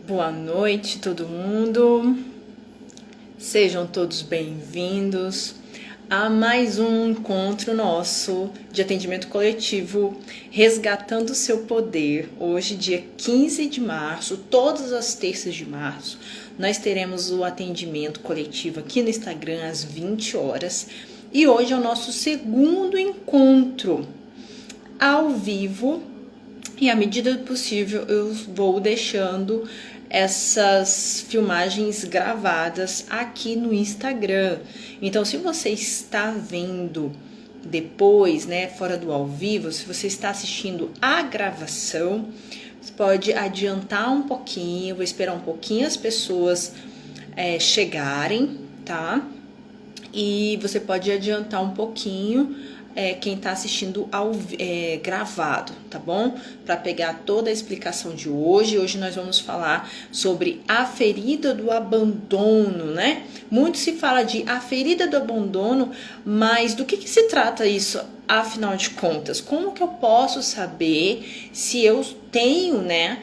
Boa noite, todo mundo. Sejam todos bem-vindos a mais um encontro nosso de atendimento coletivo Resgatando o Seu Poder. Hoje, dia 15 de março, todas as terças de março, nós teremos o atendimento coletivo aqui no Instagram às 20 horas. E hoje é o nosso segundo encontro ao vivo. E à medida do possível eu vou deixando essas filmagens gravadas aqui no Instagram. Então, se você está vendo depois, né, fora do ao vivo, se você está assistindo a gravação, você pode adiantar um pouquinho, vou esperar um pouquinho as pessoas chegarem, tá? E você pode adiantar um pouquinho quem está assistindo gravado, tá bom? Para pegar toda a explicação de hoje. Hoje nós vamos falar sobre a ferida do abandono, né? Muito se fala de a ferida do abandono, mas do que se trata isso, afinal de contas? Como que eu posso saber se eu tenho, né,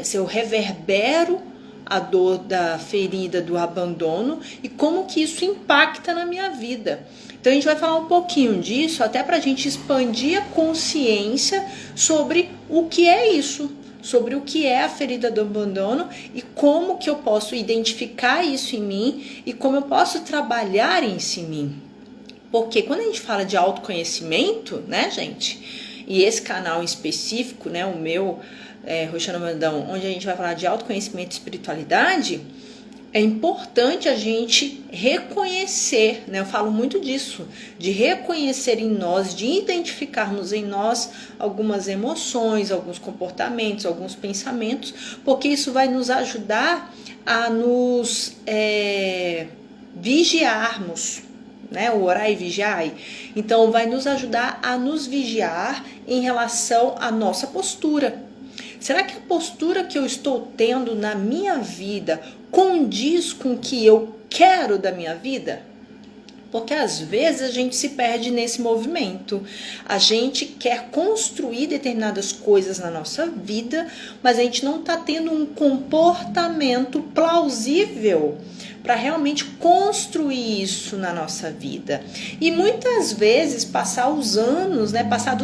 se eu reverbero a dor da ferida do abandono e como que isso impacta na minha vida? Então a gente vai falar um pouquinho disso, até para a gente expandir a consciência sobre o que é isso, sobre o que é a ferida do abandono e como que eu posso identificar isso em mim e como eu posso trabalhar isso em mim. Porque quando a gente fala de autoconhecimento, né, gente, e esse canal em específico, né, o meu, Roxana Brandão, onde a gente vai falar de autoconhecimento e espiritualidade, é importante a gente reconhecer, né? Eu falo muito disso, de reconhecer em nós, de identificarmos em nós algumas emoções, alguns comportamentos, alguns pensamentos, porque isso vai nos ajudar a nos vigiarmos, né? O orar e vigiar. Então, vai nos ajudar a nos vigiar em relação à nossa postura. Será que a postura que eu estou tendo na minha vida condiz com o que eu quero da minha vida? Porque às vezes a gente se perde nesse movimento. A gente quer construir determinadas coisas na nossa vida, mas a gente não está tendo um comportamento plausível para realmente construir isso na nossa vida. E muitas vezes, passados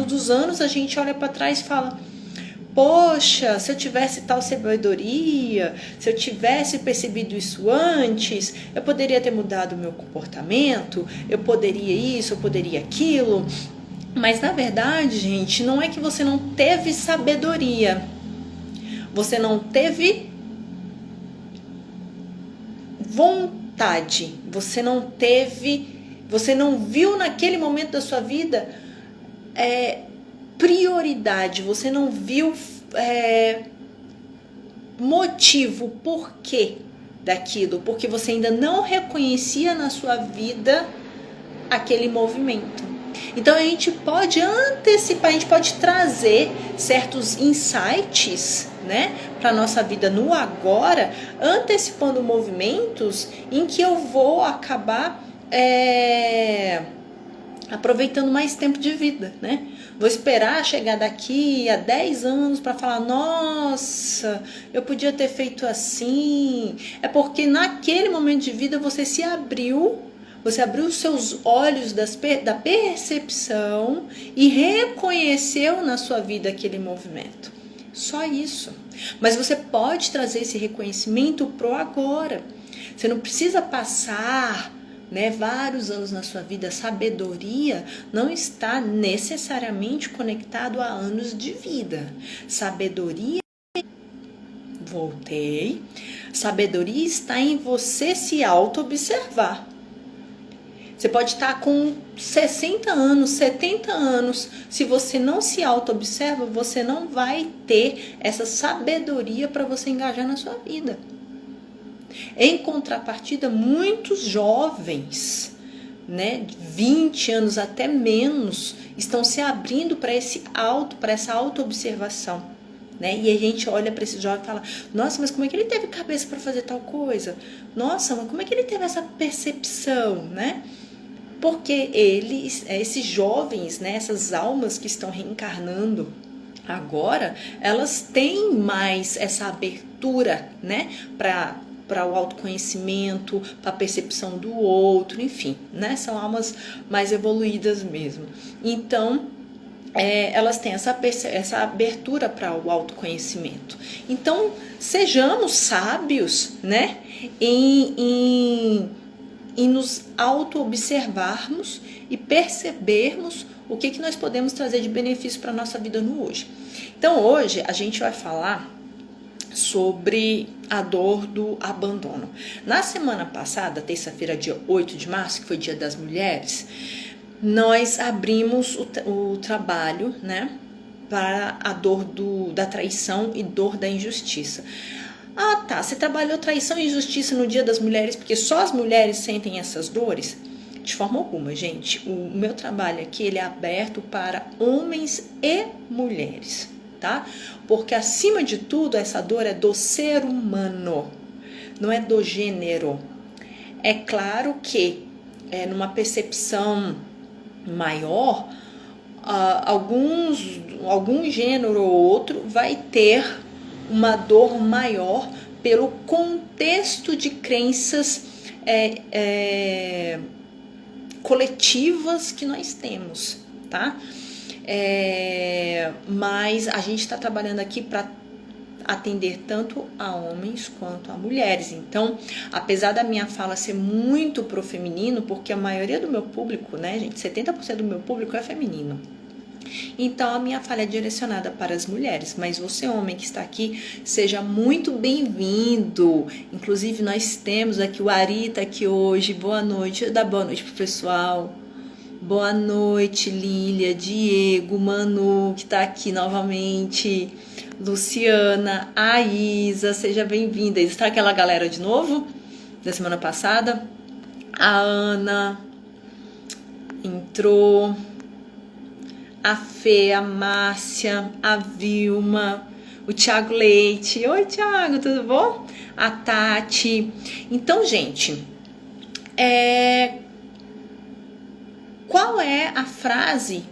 dos anos, a gente olha para trás e fala: poxa, se eu tivesse tal sabedoria, se eu tivesse percebido isso antes, eu poderia ter mudado o meu comportamento, eu poderia isso, eu poderia aquilo. Mas na verdade, gente, não é que você não teve sabedoria, você não teve vontade, você não viu naquele momento da sua vida prioridade, você não viu motivo, porquê daquilo, porque você ainda não reconhecia na sua vida aquele movimento. Então a gente pode antecipar, a gente pode trazer certos insights, né, para nossa vida no agora, antecipando movimentos em que eu vou acabar aproveitando mais tempo de vida, né? Vou esperar chegar daqui a 10 anos para falar: nossa, eu podia ter feito assim. É porque naquele momento de vida você se abriu, você abriu os seus olhos da percepção e reconheceu na sua vida aquele movimento. Só isso. Mas você pode trazer esse reconhecimento pro agora. Você não precisa passar vários anos na sua vida. Sabedoria não está necessariamente conectado a anos de vida. Sabedoria Sabedoria está em você se auto-observar. Você pode estar com 60 anos, 70 anos. Se você não se auto-observa, você não vai ter essa sabedoria para você engajar na sua vida. Em contrapartida, muitos jovens, 20 anos até menos, estão se abrindo para essa auto-observação. E a gente olha para esse jovem e fala: nossa, mas como é que ele teve cabeça para fazer tal coisa? Nossa, mas como é que ele teve essa percepção, Porque esses jovens, essas almas que estão reencarnando agora elas têm mais essa abertura, né, para o autoconhecimento, para a percepção do outro, enfim, né, são almas mais evoluídas mesmo. Então, elas têm essa abertura para o autoconhecimento. Então, sejamos sábios, né, em nos auto-observarmos e percebermos o que nós podemos trazer de benefício para a nossa vida no hoje. Então, hoje a gente vai falar sobre a dor do abandono. Na semana passada, terça-feira, dia 8 de março, que foi Dia das Mulheres, nós abrimos o trabalho, né, para a dor da traição e dor da injustiça. Ah, tá, você trabalhou traição e injustiça no Dia das Mulheres porque só as mulheres sentem essas dores? De forma alguma, gente. O meu trabalho aqui, ele é aberto para homens e mulheres, tá? Porque acima de tudo, essa dor é do ser humano, não é do gênero. É claro que, numa percepção maior, algum gênero ou outro vai ter uma dor maior pelo contexto de crenças coletivas que nós temos, tá? Mas a gente está trabalhando aqui para atender tanto a homens quanto a mulheres. Então, apesar da minha fala ser muito pro feminino, porque a maioria do meu público, né, gente, 70% do meu público é feminino. Então, a minha fala é direcionada para as mulheres, mas você, homem que está aqui, seja muito bem-vindo. Inclusive, nós temos aqui o Ari, tá aqui hoje. Boa noite. Dá boa noite pro pessoal. Boa noite, Lília, Diego, Manu, que está aqui novamente. Luciana, a Isa, seja bem-vinda. Está aquela galera de novo, da semana passada. A Ana entrou. A Fê, a Márcia, a Vilma, o Thiago Leite. Oi, Thiago, tudo bom? A Tati. Então, gente, qual é a frase,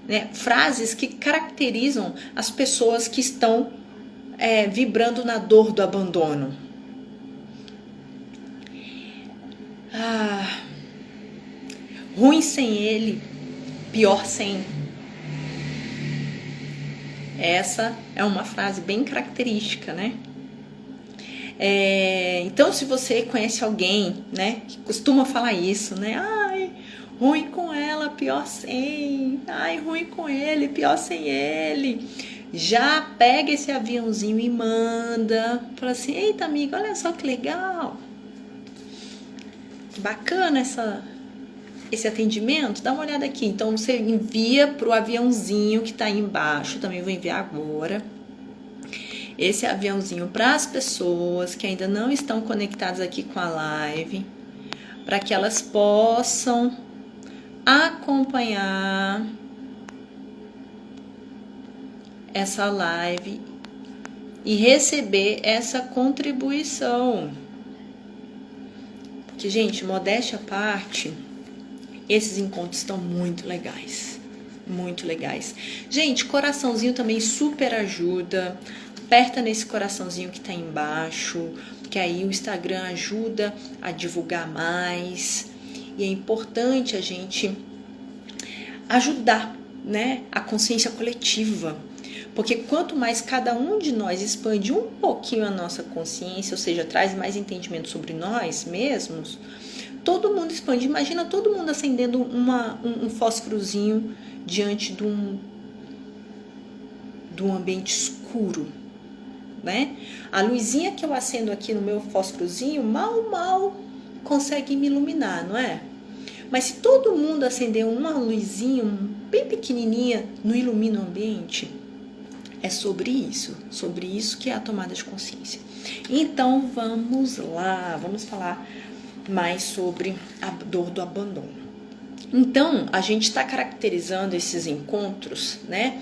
né? Frases que caracterizam as pessoas que estão vibrando na dor do abandono. Ruim sem ele, pior sem. Essa é uma frase bem característica, né? Então, se você conhece alguém, né, que costuma falar isso, né? Ai, ruim com ela, pior sem. Ai, ruim com ele, pior sem ele. Já pega esse aviãozinho e manda. Fala assim, eita, amiga, olha só que legal. Bacana esse atendimento, dá uma olhada aqui. Então, você envia para o aviãozinho que está aí embaixo, também vou enviar agora. Esse aviãozinho para as pessoas que ainda não estão conectadas aqui com a live, para que elas possam acompanhar essa live e receber essa contribuição. Porque, gente, modéstia à parte, esses encontros estão muito legais. Muito legais. Gente, coraçãozinho também super ajuda. Aperta nesse coraçãozinho que tá aí embaixo, que aí o Instagram ajuda a divulgar mais. E é importante a gente ajudar, né, a consciência coletiva. Porque quanto mais cada um de nós expande um pouquinho a nossa consciência, ou seja, traz mais entendimento sobre nós mesmos, todo mundo expande. Imagina todo mundo acendendo um fósforozinho diante de um ambiente escuro, né? A luzinha que eu acendo aqui no meu fósforozinho, mal consegue me iluminar, não é? Mas se todo mundo acender uma luzinha bem pequenininha, não ilumina o ambiente? É sobre isso que é a tomada de consciência. Então, vamos lá, vamos falar mais sobre a dor do abandono. Então, a gente está caracterizando esses encontros, né,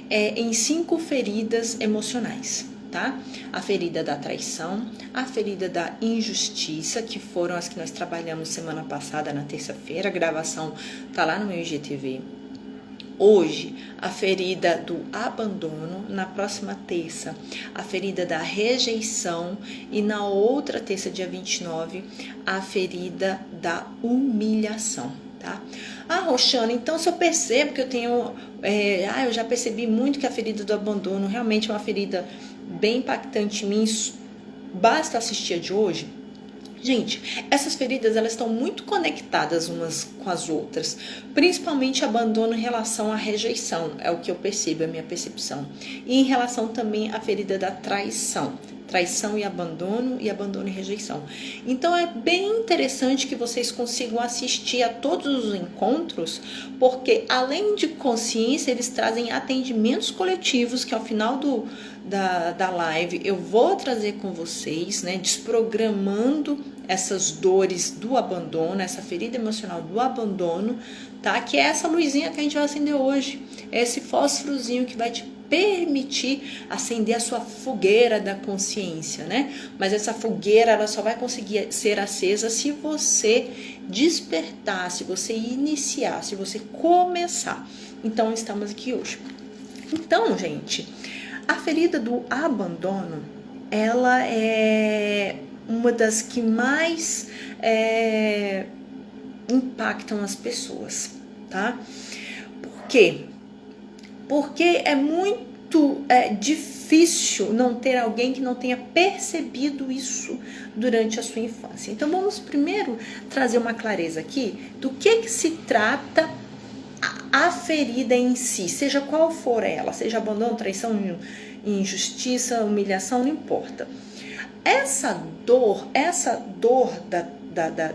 em 5 feridas emocionais, tá? A ferida da traição, a ferida da injustiça, que foram as que nós trabalhamos semana passada na terça-feira, a gravação tá lá no meu IGTV. Hoje, a ferida do abandono, na próxima terça, a ferida da rejeição e na outra terça, dia 29, a ferida da humilhação, tá? Ah, Roxana, então se eu percebo que eu tenho... eu já percebi muito que a ferida do abandono realmente é uma ferida bem impactante em mim, basta assistir a de hoje. Gente, essas feridas elas estão muito conectadas umas com as outras, principalmente abandono em relação à rejeição, é o que eu percebo, é a minha percepção. E em relação também à ferida da traição e abandono e rejeição. Então é bem interessante que vocês consigam assistir a todos os encontros, porque além de consciência, eles trazem atendimentos coletivos, que ao final da live eu vou trazer com vocês, né, desprogramando essas dores do abandono, essa ferida emocional do abandono, tá? Que é essa luzinha que a gente vai acender hoje, é esse fósforozinho que vai te permitir acender a sua fogueira da consciência, né? Mas essa fogueira ela só vai conseguir ser acesa se você despertar, se você iniciar, se você começar. Então estamos aqui hoje. Então, gente, a ferida do abandono, ela é uma das que mais impactam as pessoas, tá? Por quê? Porque é muito difícil não ter alguém que não tenha percebido isso durante a sua infância. Então vamos primeiro trazer uma clareza aqui do que se trata a ferida em si, seja qual for ela, seja abandono, traição, injustiça, humilhação, não importa. Essa dor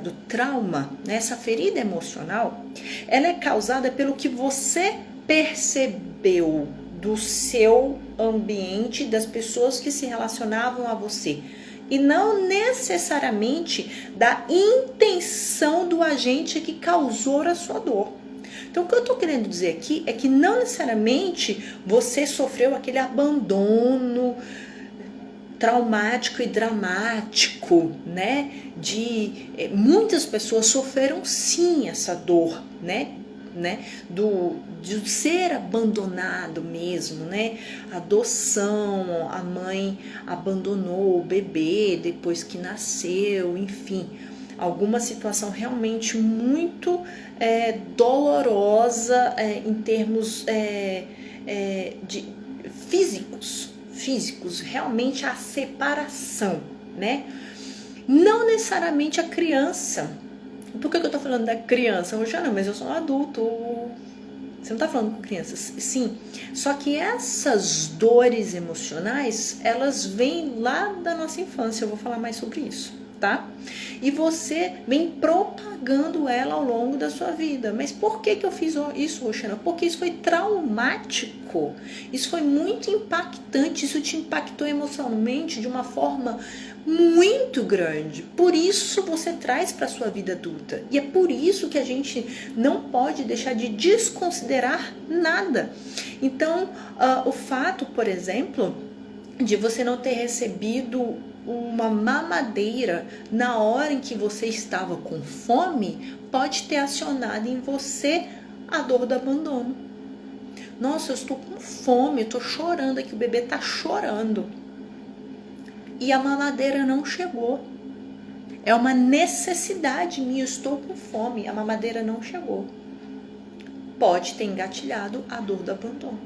do trauma, né, essa ferida emocional, ela é causada pelo que você percebeu do seu ambiente, das pessoas que se relacionavam a você, e não necessariamente da intenção do agente que causou a sua dor. Então, o que eu estou querendo dizer aqui é que não necessariamente você sofreu aquele abandono traumático e dramático, né? Muitas pessoas sofreram sim essa dor, né? De ser abandonado mesmo, né? Adoção, a mãe abandonou o bebê depois que nasceu, enfim, alguma situação realmente muito dolorosa em termos de físicos, realmente a separação, né? Não necessariamente a criança. Por que eu tô falando da criança? Rojana, mas eu sou um adulto. Você não tá falando com crianças? Sim. Só que essas dores emocionais, elas vêm lá da nossa infância. Eu vou falar mais sobre isso, tá? E você vem propagando ela ao longo da sua vida. Mas por que eu fiz isso, Roxana? Porque isso foi traumático. Isso foi muito impactante. Isso te impactou emocionalmente de uma forma muito grande. Por isso você traz para a sua vida adulta. E é por isso que a gente não pode deixar de desconsiderar nada. Então, o fato, por exemplo, de você não ter recebido uma mamadeira na hora em que você estava com fome, pode ter acionado em você a dor do abandono. Nossa, eu estou com fome, eu estou chorando aqui, o bebê está chorando. E a mamadeira não chegou. É uma necessidade minha, eu estou com fome, a mamadeira não chegou. Pode ter engatilhado a dor do abandono.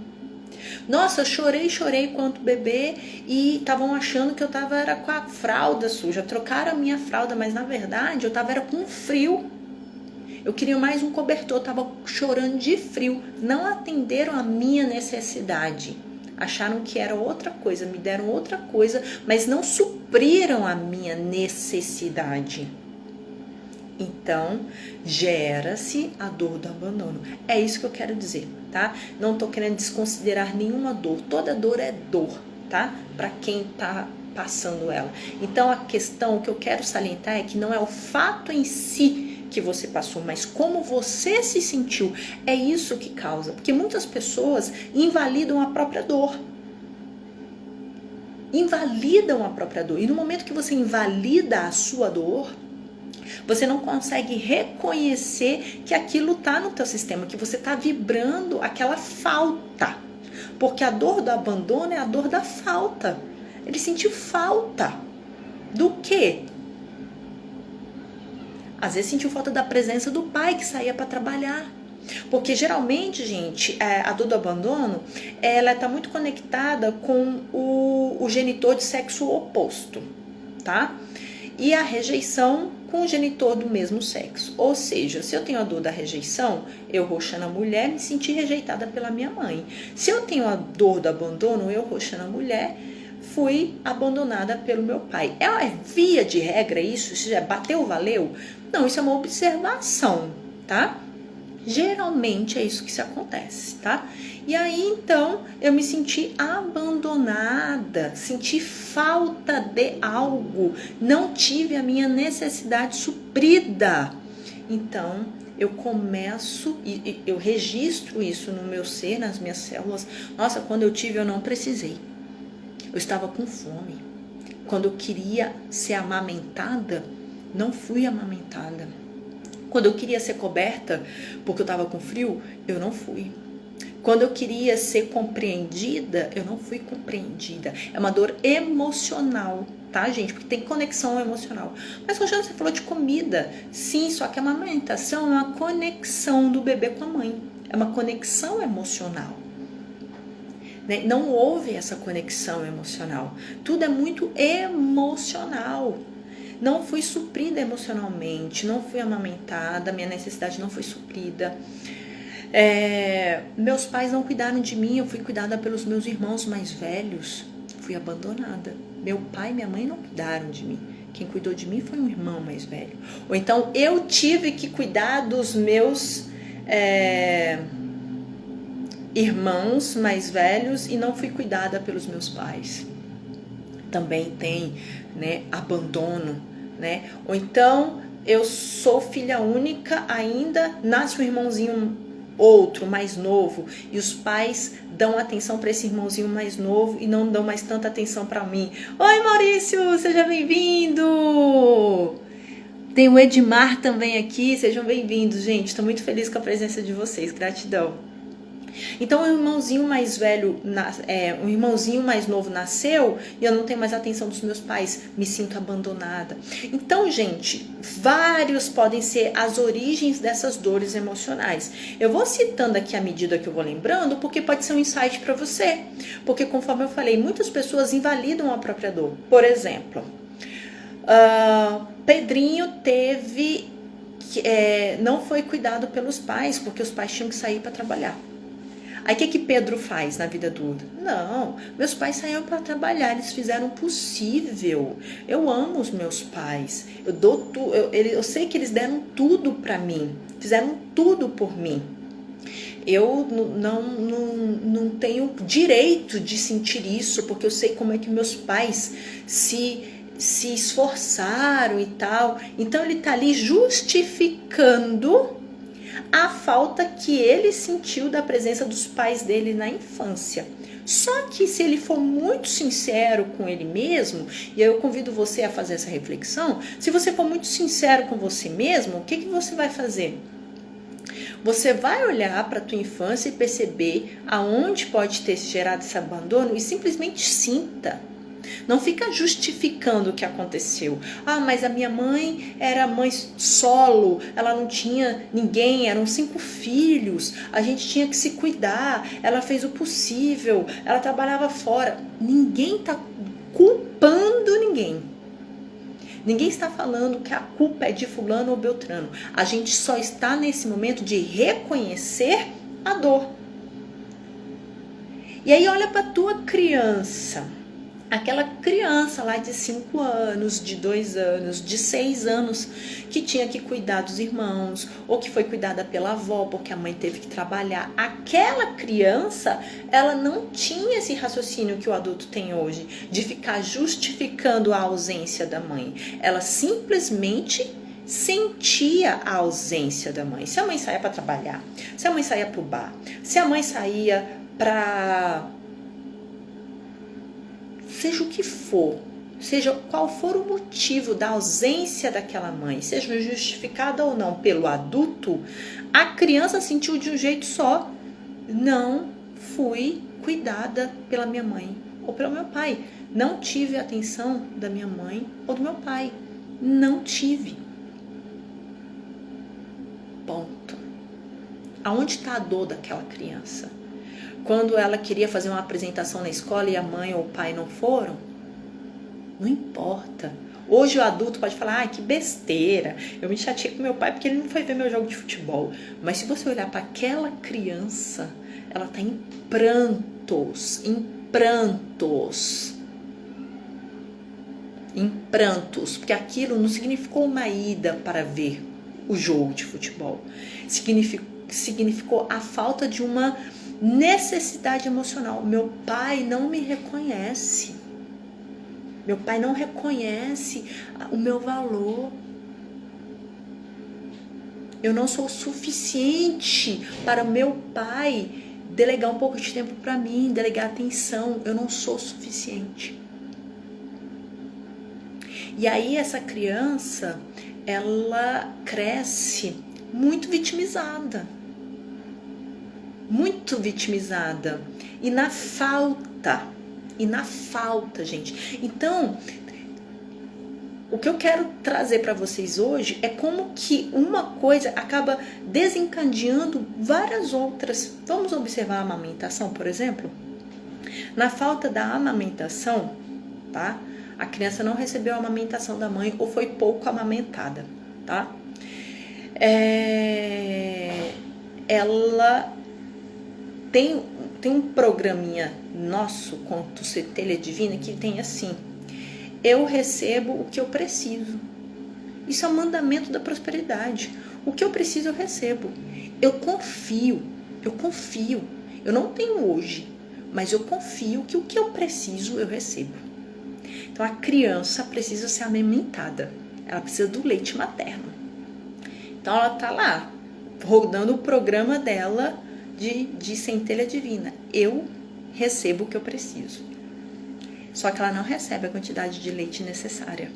Nossa, eu chorei quanto bebê e estavam achando que eu era com a fralda suja. Trocaram a minha fralda, mas na verdade eu era com frio. Eu queria mais um cobertor, estava chorando de frio. Não atenderam a minha necessidade. Acharam que era outra coisa, me deram outra coisa, mas não supriram a minha necessidade. Então, gera-se a dor do abandono. É isso que eu quero dizer, tá? Não tô querendo desconsiderar nenhuma dor. Toda dor é dor, tá? Para quem tá passando ela. Então, a questão que eu quero salientar é que não é o fato em si que você passou, mas como você se sentiu. É isso que causa. Porque muitas pessoas invalidam a própria dor. Invalidam a própria dor. E no momento que você invalida a sua dor, Você não consegue reconhecer que aquilo tá no teu sistema, que você tá vibrando aquela falta. Porque a dor do abandono é a dor da falta. Ele sentiu falta. Do quê? Às vezes sentiu falta da presença do pai que saía para trabalhar. Porque geralmente, gente, a dor do abandono, ela está muito conectada com o genitor de sexo oposto, tá? E a rejeição com o genitor do mesmo sexo. Ou seja, se eu tenho a dor da rejeição, eu, roxana mulher, me senti rejeitada pela minha mãe. Se eu tenho a dor do abandono, eu, roxana mulher, fui abandonada pelo meu pai. É via de regra isso? Isso já bateu, valeu? Não, isso é uma observação, tá? Geralmente é isso que se acontece, tá? E aí, então, eu me senti abandonada, senti falta de algo, não tive a minha necessidade suprida. Então, eu começo e eu registro isso no meu ser, nas minhas células. Nossa, quando eu tive, eu não precisei. Eu estava com fome. Quando eu queria ser amamentada, não fui amamentada. Quando eu queria ser coberta, porque eu estava com frio, eu não fui. Quando eu queria ser compreendida, eu não fui compreendida. É uma dor emocional, tá, gente? Porque tem conexão emocional. Mas, Rojana, você falou de comida. Sim, só que a amamentação é uma conexão do bebê com a mãe. É uma conexão emocional. Não houve essa conexão emocional. Tudo é muito emocional. Não fui suprida emocionalmente, não fui amamentada, minha necessidade não foi suprida. Meus pais não cuidaram de mim, eu fui cuidada pelos meus irmãos mais velhos. Fui abandonada. Meu pai e minha mãe não cuidaram de mim. Quem cuidou de mim foi um irmão mais velho. Ou então eu tive que cuidar dos meus irmãos mais velhos e não fui cuidada pelos meus pais. Também tem, né, abandono, né? Ou então eu sou filha única, ainda nasce um irmãozinho outro, mais novo, e os pais dão atenção para esse irmãozinho mais novo e não dão mais tanta atenção para mim. Oi, Maurício, seja bem-vindo! Tem o Edmar também aqui, sejam bem-vindos, gente. Estou muito feliz com a presença de vocês, gratidão. Então o irmãozinho mais velho, o irmãozinho mais novo nasceu e eu não tenho mais atenção dos meus pais, me sinto abandonada. Então, gente, vários podem ser as origens dessas dores emocionais. Eu vou citando aqui à medida que eu vou lembrando, porque pode ser um insight para você. Porque, conforme eu falei, muitas pessoas invalidam a própria dor. Por exemplo, Pedrinho não foi cuidado pelos pais, porque os pais tinham que sair para trabalhar. Aí o que Pedro faz na vida adulta? Não, meus pais saíram para trabalhar, eles fizeram o possível. Eu amo os meus pais, eu sei que eles deram tudo para mim, fizeram tudo por mim. Eu não tenho direito de sentir isso, porque eu sei como é que meus pais se esforçaram e tal. Então ele está ali justificando a falta que ele sentiu da presença dos pais dele na infância. Só que se ele for muito sincero com ele mesmo, e aí eu convido você a fazer essa reflexão, se você for muito sincero com você mesmo, o que você vai fazer? Você vai olhar para a tua infância e perceber aonde pode ter gerado esse abandono e simplesmente sinta. Não fica justificando o que aconteceu. Ah, mas a minha mãe era mãe solo, ela não tinha ninguém, eram 5 filhos, a gente tinha que se cuidar, ela fez o possível, ela trabalhava fora. Ninguém está culpando ninguém. Ninguém está falando que a culpa é de fulano ou beltrano. A gente só está nesse momento de reconhecer a dor. E aí olha para a tua criança. Aquela criança lá de 5 anos, de 2 anos, de 6 anos, que tinha que cuidar dos irmãos, ou que foi cuidada pela avó, porque a mãe teve que trabalhar. Aquela criança, ela não tinha esse raciocínio que o adulto tem hoje, de ficar justificando a ausência da mãe. Ela simplesmente sentia a ausência da mãe. Se a mãe saía para trabalhar, se a mãe saía para o bar, se a mãe saía para... seja o que for, seja qual for o motivo da ausência daquela mãe, seja justificada ou não pelo adulto, a criança sentiu de um jeito só: não fui cuidada pela minha mãe ou pelo meu pai, não tive a atenção da minha mãe ou do meu pai, não tive. Ponto. Aonde está a dor daquela criança? Quando ela queria fazer uma apresentação na escola e a mãe ou o pai não foram? Não importa. Hoje o adulto pode falar: ai, que besteira, eu me chateei com meu pai porque ele não foi ver meu jogo de futebol. Mas se você olhar para aquela criança, ela está em prantos, porque aquilo não significou uma ida para ver o jogo de futebol. Significou a falta de uma necessidade emocional. Meu pai não me reconhece. Meu pai não reconhece o meu valor. Eu não sou suficiente para meu pai delegar um pouco de tempo para mim, delegar atenção. Eu não sou suficiente. E aí essa criança, ela cresce muito vitimizada. Muito vitimizada. E na falta, gente. Então, o que eu quero trazer para vocês hoje é como que uma coisa acaba desencadeando várias outras. Vamos observar a amamentação, por exemplo? Na falta da amamentação, tá? A criança não recebeu a amamentação da mãe ou foi pouco amamentada, tá? Ela tem um programinha nosso, quanto Centelha Divina, que tem assim: eu recebo o que eu preciso. Isso é um mandamento da prosperidade. O que eu preciso eu recebo. Eu confio. Eu não tenho hoje, mas eu confio que o que eu preciso eu recebo. Então a criança precisa ser amamentada. Ela precisa do leite materno. Então ela tá lá, rodando o programa dela de Centelha Divina. Eu recebo o que eu preciso. Só que ela não recebe a quantidade de leite necessária.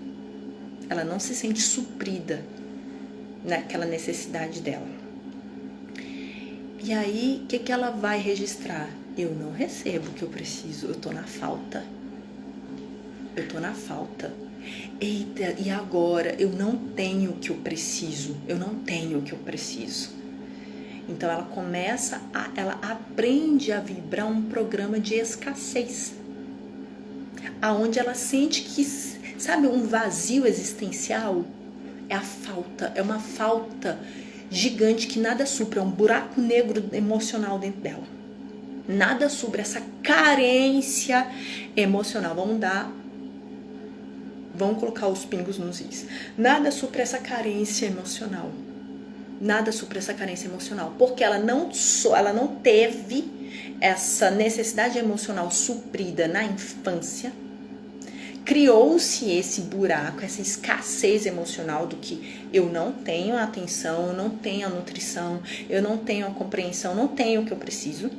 Ela não se sente suprida naquela necessidade dela. E aí, o que ela vai registrar? Eu não recebo o que eu preciso, eu tô na falta. Eita, e agora? Eu não tenho o que eu preciso. Então ela ela aprende a vibrar um programa de escassez, aonde ela sente que, sabe, um vazio existencial. É a falta, é uma falta gigante que nada supra, é um buraco negro emocional dentro dela. Nada supra essa carência emocional. Vamos colocar os pingos nos is. Nada supra essa carência emocional. Porque ela não teve essa necessidade emocional suprida na infância. Criou-se esse buraco, essa escassez emocional do que eu não tenho a atenção, eu não tenho a nutrição, eu não tenho a compreensão, não tenho o que eu preciso.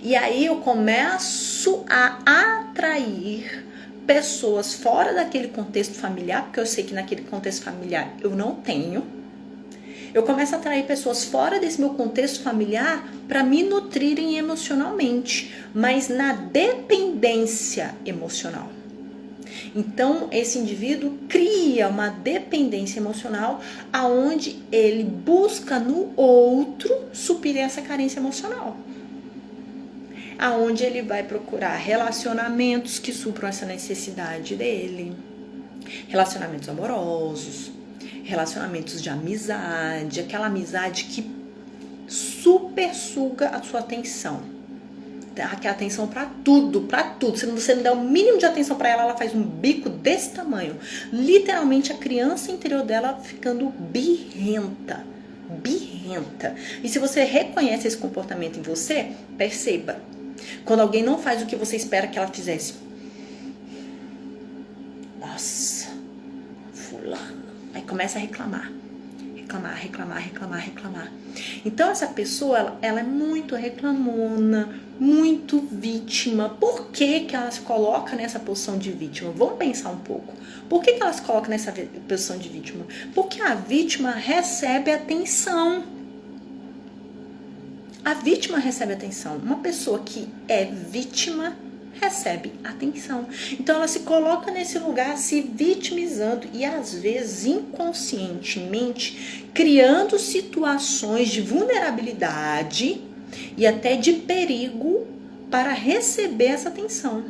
E aí eu começo a atrair pessoas fora daquele contexto familiar, porque eu sei que naquele contexto familiar eu não tenho. Eu começo a atrair pessoas fora desse meu contexto familiar para me nutrirem emocionalmente, mas na dependência emocional. Então, esse indivíduo cria uma dependência emocional aonde ele busca no outro suprir essa carência emocional. Aonde ele vai procurar relacionamentos que supram essa necessidade dele. Relacionamentos amorosos, relacionamentos de amizade, aquela amizade que super suga a sua atenção. Aquela atenção pra tudo. Se você não der o mínimo de atenção pra ela, ela faz um bico desse tamanho. Literalmente a criança interior dela ficando birrenta. E se você reconhece esse comportamento em você, perceba. Quando alguém não faz o que você espera que ela fizesse. Nossa, fulano. Aí começa a reclamar. Então essa pessoa, ela é muito reclamona, muito vítima. Por que que ela se coloca nessa posição de vítima? Vamos pensar um pouco. Por que que ela se coloca nessa posição de vítima? Porque a vítima recebe atenção. A vítima recebe atenção. Uma pessoa que é vítima recebe atenção. Então ela se coloca nesse lugar se vitimizando e às vezes inconscientemente criando situações de vulnerabilidade e até de perigo para receber essa atenção.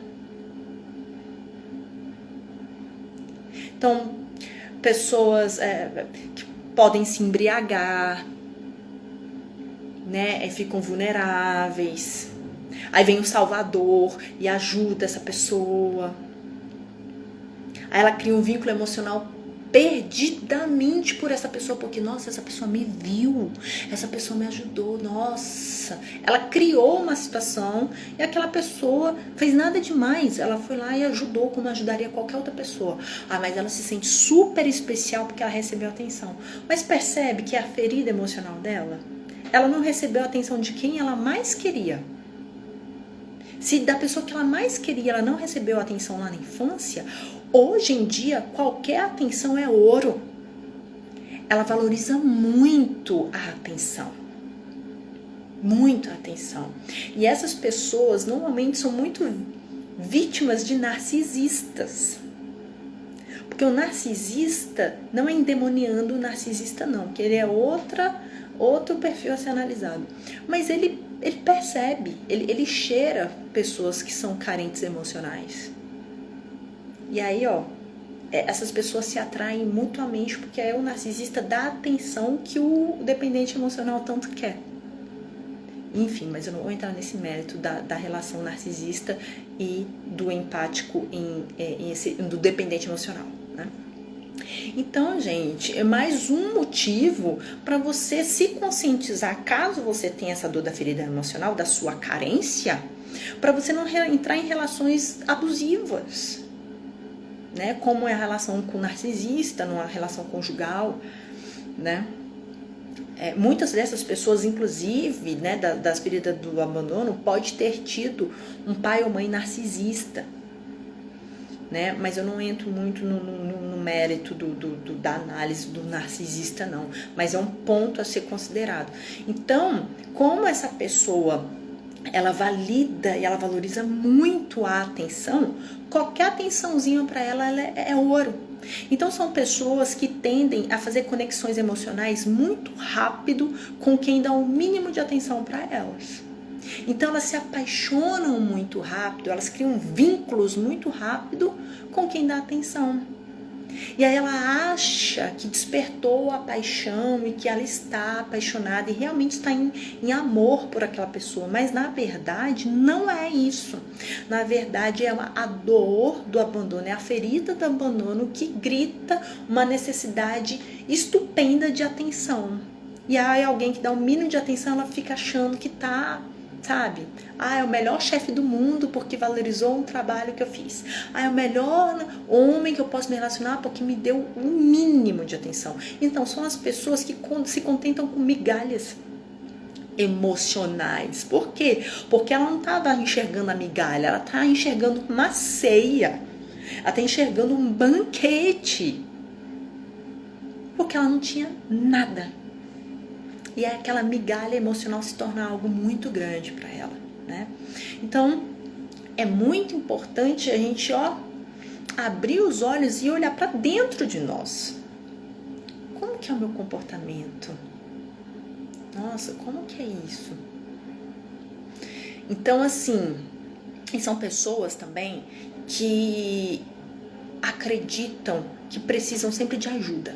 Então, pessoas que podem se embriagar, né, ficam vulneráveis. Aí vem o Salvador e ajuda essa pessoa. Aí ela cria um vínculo emocional perdidamente por essa pessoa, porque, nossa, essa pessoa me viu, essa pessoa me ajudou, nossa. Ela criou uma situação e aquela pessoa fez nada demais. Ela foi lá e ajudou como ajudaria qualquer outra pessoa. Mas ela se sente super especial porque ela recebeu atenção. Mas percebe que é a ferida emocional dela? Ela não recebeu a atenção de quem ela mais queria. Se da pessoa que ela mais queria, ela não recebeu atenção lá na infância, hoje em dia, qualquer atenção é ouro. Ela valoriza muito a atenção. Muito a atenção. E essas pessoas, normalmente, são muito vítimas de narcisistas. Porque o narcisista, não é endemoniando o narcisista, não. Porque ele é outro perfil a ser analisado. Mas ele percebe, ele cheira pessoas que são carentes emocionais. E aí, essas pessoas se atraem mutuamente porque o narcisista dá a atenção que o dependente emocional tanto quer. Enfim, mas eu não vou entrar nesse mérito da relação narcisista e do empático do dependente emocional, né? Então, gente, é mais um motivo para você se conscientizar, caso você tenha essa dor da ferida emocional, da sua carência, para você não entrar em relações abusivas, né? Como é a relação com o narcisista, numa relação conjugal, né? Muitas dessas pessoas, inclusive, né, das feridas do abandono, pode ter tido um pai ou mãe narcisista, né? Mas eu não entro muito no mérito da análise do narcisista, não. Mas é um ponto a ser considerado. Então, como essa pessoa, ela valida e ela valoriza muito a atenção, qualquer atençãozinha para ela é ouro. Então, são pessoas que tendem a fazer conexões emocionais muito rápido com quem dá o mínimo de atenção para elas. Então elas se apaixonam muito rápido, elas criam vínculos muito rápido com quem dá atenção. E aí ela acha que despertou a paixão e que ela está apaixonada e realmente está em amor por aquela pessoa. Mas na verdade não é isso. Na verdade é a dor do abandono, é a ferida do abandono que grita uma necessidade estupenda de atenção. E aí alguém que dá um mínimo de atenção, ela fica achando que tá, sabe? É o melhor chefe do mundo porque valorizou um trabalho que eu fiz. É o melhor homem que eu posso me relacionar porque me deu um mínimo de atenção. Então, são as pessoas que se contentam com migalhas emocionais. Por quê? Porque ela não estava enxergando a migalha, ela está enxergando uma ceia. Ela está enxergando um banquete. Porque ela não tinha nada. E aquela migalha emocional se torna algo muito grande para ela, né? Então, é muito importante a gente, abrir os olhos e olhar para dentro de nós. Como que é o meu comportamento? Nossa, como que é isso? Então, assim, são pessoas também que acreditam que precisam sempre de ajuda.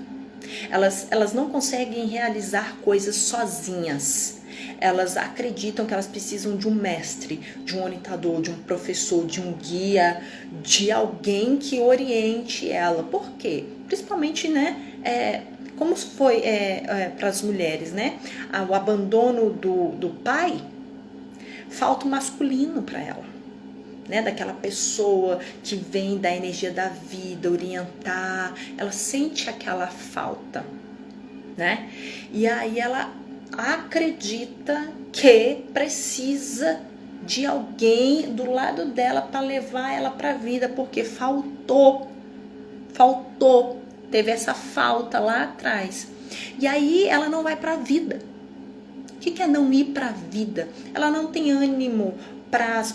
Elas não conseguem realizar coisas sozinhas. Elas acreditam que elas precisam de um mestre, de um orientador, de um professor, de um guia, de alguém que oriente ela. Por quê? Principalmente, né, como foi para as mulheres, né? O abandono do pai, falta o masculino para ela. Né, daquela pessoa que vem da energia da vida, orientar, ela sente aquela falta, né? E aí ela acredita que precisa de alguém do lado dela para levar ela para a vida, porque faltou, teve essa falta lá atrás. E aí ela não vai para a vida. O que é não ir para a vida? Ela não tem ânimo para os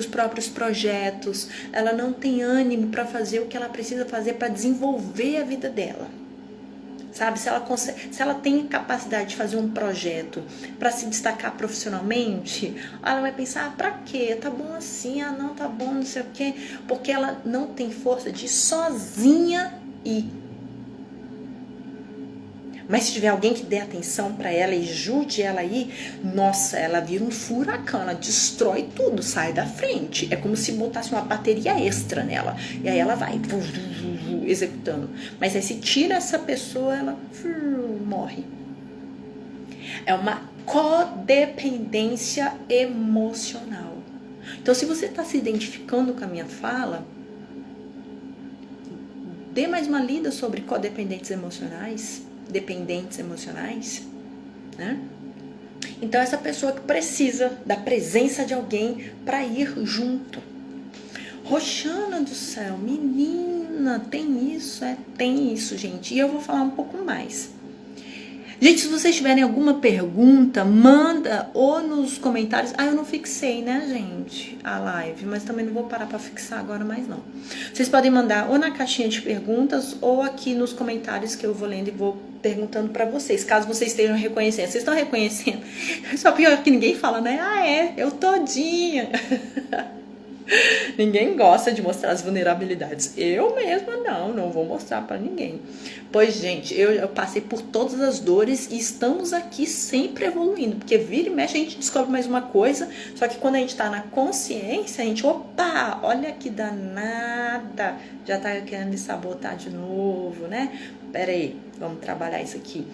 próprios projetos, ela não tem ânimo para fazer o que ela precisa fazer para desenvolver a vida dela. Sabe, se ela tem capacidade de fazer um projeto para se destacar profissionalmente, ela vai pensar, pra quê? Tá bom assim, não tá bom, não sei o quê, porque ela não tem força de sozinha ir. Mas se tiver alguém que dê atenção para ela e ajude ela aí, nossa, ela vira um furacão, ela destrói tudo, sai da frente. É como se botasse uma bateria extra nela. E aí ela vai executando. Mas aí se tira essa pessoa, ela morre. É uma codependência emocional. Então, se você está se identificando com a minha fala, dê mais uma lida sobre dependentes emocionais, né? Então essa pessoa que precisa da presença de alguém para ir junto. Roxana do céu, menina, tem isso, gente. E eu vou falar um pouco mais. Gente, se vocês tiverem alguma pergunta, manda ou nos comentários. Eu não fixei, né, gente, a live, mas também não vou parar para fixar agora mais não. Vocês podem mandar ou na caixinha de perguntas ou aqui nos comentários que eu vou lendo e vou perguntando para vocês, caso vocês estejam reconhecendo. Vocês estão reconhecendo? Só pior que ninguém fala, né? Eu todinha. Ninguém gosta de mostrar as vulnerabilidades. Eu mesma não vou mostrar para ninguém. Pois, gente, eu passei por todas as dores e estamos aqui sempre evoluindo, porque vira e mexe a gente descobre mais uma coisa, só que quando a gente tá na consciência, a gente, opa, olha que danada, já tá querendo me sabotar de novo, né? Pera aí, vamos trabalhar isso aqui.